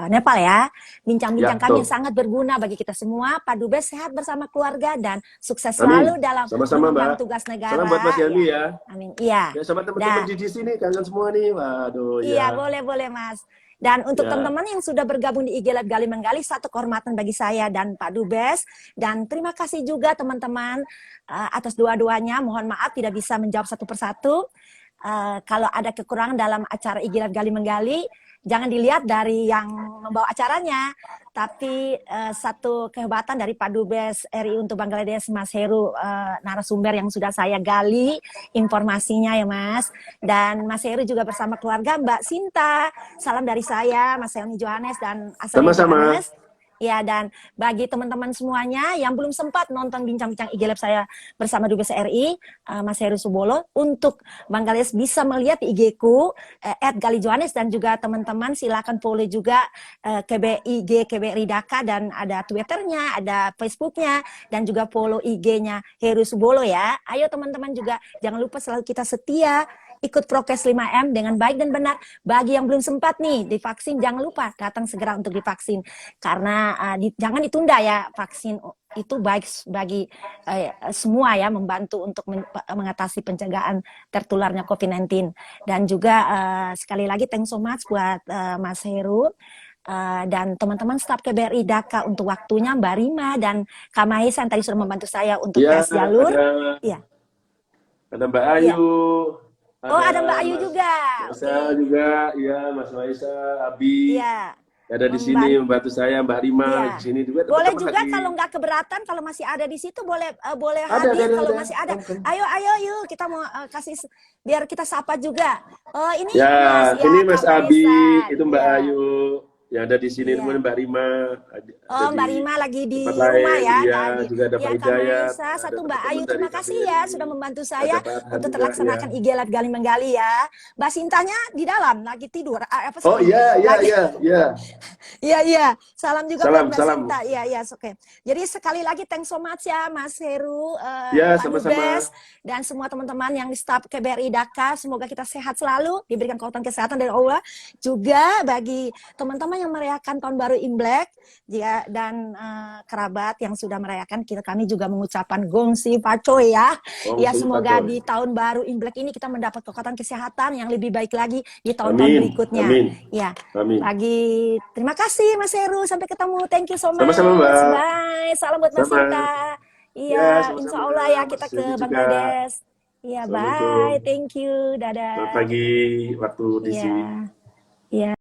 Nepal ya. Bincang-bincang kami sangat berguna bagi kita semua. Pak Dubes sehat bersama keluarga dan sukses selalu dalam mengemban tugas negara. Salam buat Mas Yandi ya. Amin. Iya. Ya sama teman-teman di sini kangen semua nih. Waduh ya. Iya, boleh Mas. Dan untuk teman-teman yang sudah bergabung di IG Live Gali Menggali, satu kehormatan bagi saya dan Pak Dubes. Dan terima kasih juga teman-teman atas dua-duanya. Mohon maaf tidak bisa menjawab satu persatu. Kalau ada kekurangan dalam acara IG Live Gali Menggali, jangan dilihat dari yang membawa acaranya, tapi satu kehebatan dari Pak Dubes RI untuk Bangladesh, Mas Heru, narasumber yang sudah saya gali informasinya ya Mas. Dan Mas Heru juga bersama keluarga, Mbak Sinta, salam dari saya, Mas Seoni Johannes dan Asal Johannes. Ya, dan bagi teman-teman semuanya yang belum sempat nonton bincang-bincang IG Live saya bersama Dubes RI, Mas Heru Subolo, untuk Bangladesh bisa melihat di IG-ku, @galijohannes, dan juga teman-teman silakan follow juga IG KBRI Dhaka, dan ada Twitternya, ada Facebooknya, dan juga follow IG-nya Heru Subolo ya. Ayo teman-teman juga, jangan lupa selalu kita setia, ikut prokes 5M dengan baik dan benar. Bagi yang belum sempat nih divaksin, jangan lupa datang segera untuk divaksin. Karena jangan ditunda ya, vaksin itu baik bagi semua ya, membantu untuk mengatasi pencegahan tertularnya COVID-19. Dan juga sekali lagi thanks so much buat Mas Heru. Dan teman-teman staf KBRI Dhaka untuk waktunya, Mbak Rima dan Kak Mahesa yang tadi sudah membantu saya untuk tes jalur. Ada Mbak Ayu. Ada Mbak Ayu juga. Saya juga, ya Mas Maisa, Abi. Iya. Ada di sini membantu saya, Mbak Rima di sini juga. Boleh juga kalau nggak keberatan, kalau masih ada di situ boleh hadir kalau masih ada. Ayo yuk kita mau kasih biar kita sapa juga. Ini Mas, ini Mas Abi, itu Mbak Ayu. Yang ada di sini kemudian Mbak Rima. Mbak Rima lagi di rumah ya. Juga ada Pak Hidayat. Satu Mbak Ayu, terima kasih ya sudah membantu saya untuk terlaksanakan IG Live Gali Menggali ya. Mbak Sintanya di dalam lagi tidur. Iya. Salam juga buat Mbak Sinta. Iya, oke. Jadi sekali lagi thanks so much ya Mas Heru, Pak Dubes, dan semua teman-teman yang di staf KBRI Dhaka. Semoga kita sehat selalu, diberikan kekuatan kesehatan dari Allah. Juga bagi teman-teman yang merayakan tahun baru Imlek, jika dan kerabat yang sudah merayakan, kami juga mengucapkan Gongsi Facoy ya. Ya, Gongsi semoga Facoy. di tahun baru Imlek ini kita mendapat kekuatan kesehatan yang lebih baik lagi di tahun-tahun Amin, berikutnya. amin, Ya, amin. terima kasih Mas Heru, sampai ketemu. Thank you so Sama-sama much. Mbak. Bye. Salam buat Mas Sama. Sinta. Ya, Iya, insya sama-sama. Allah ya Mas kita Dendi ke juga. Bangladesh. Iya, bye. Assalamualaikum. Thank you. Selamat Dadah. pagi waktu di Iya. sini. Iya.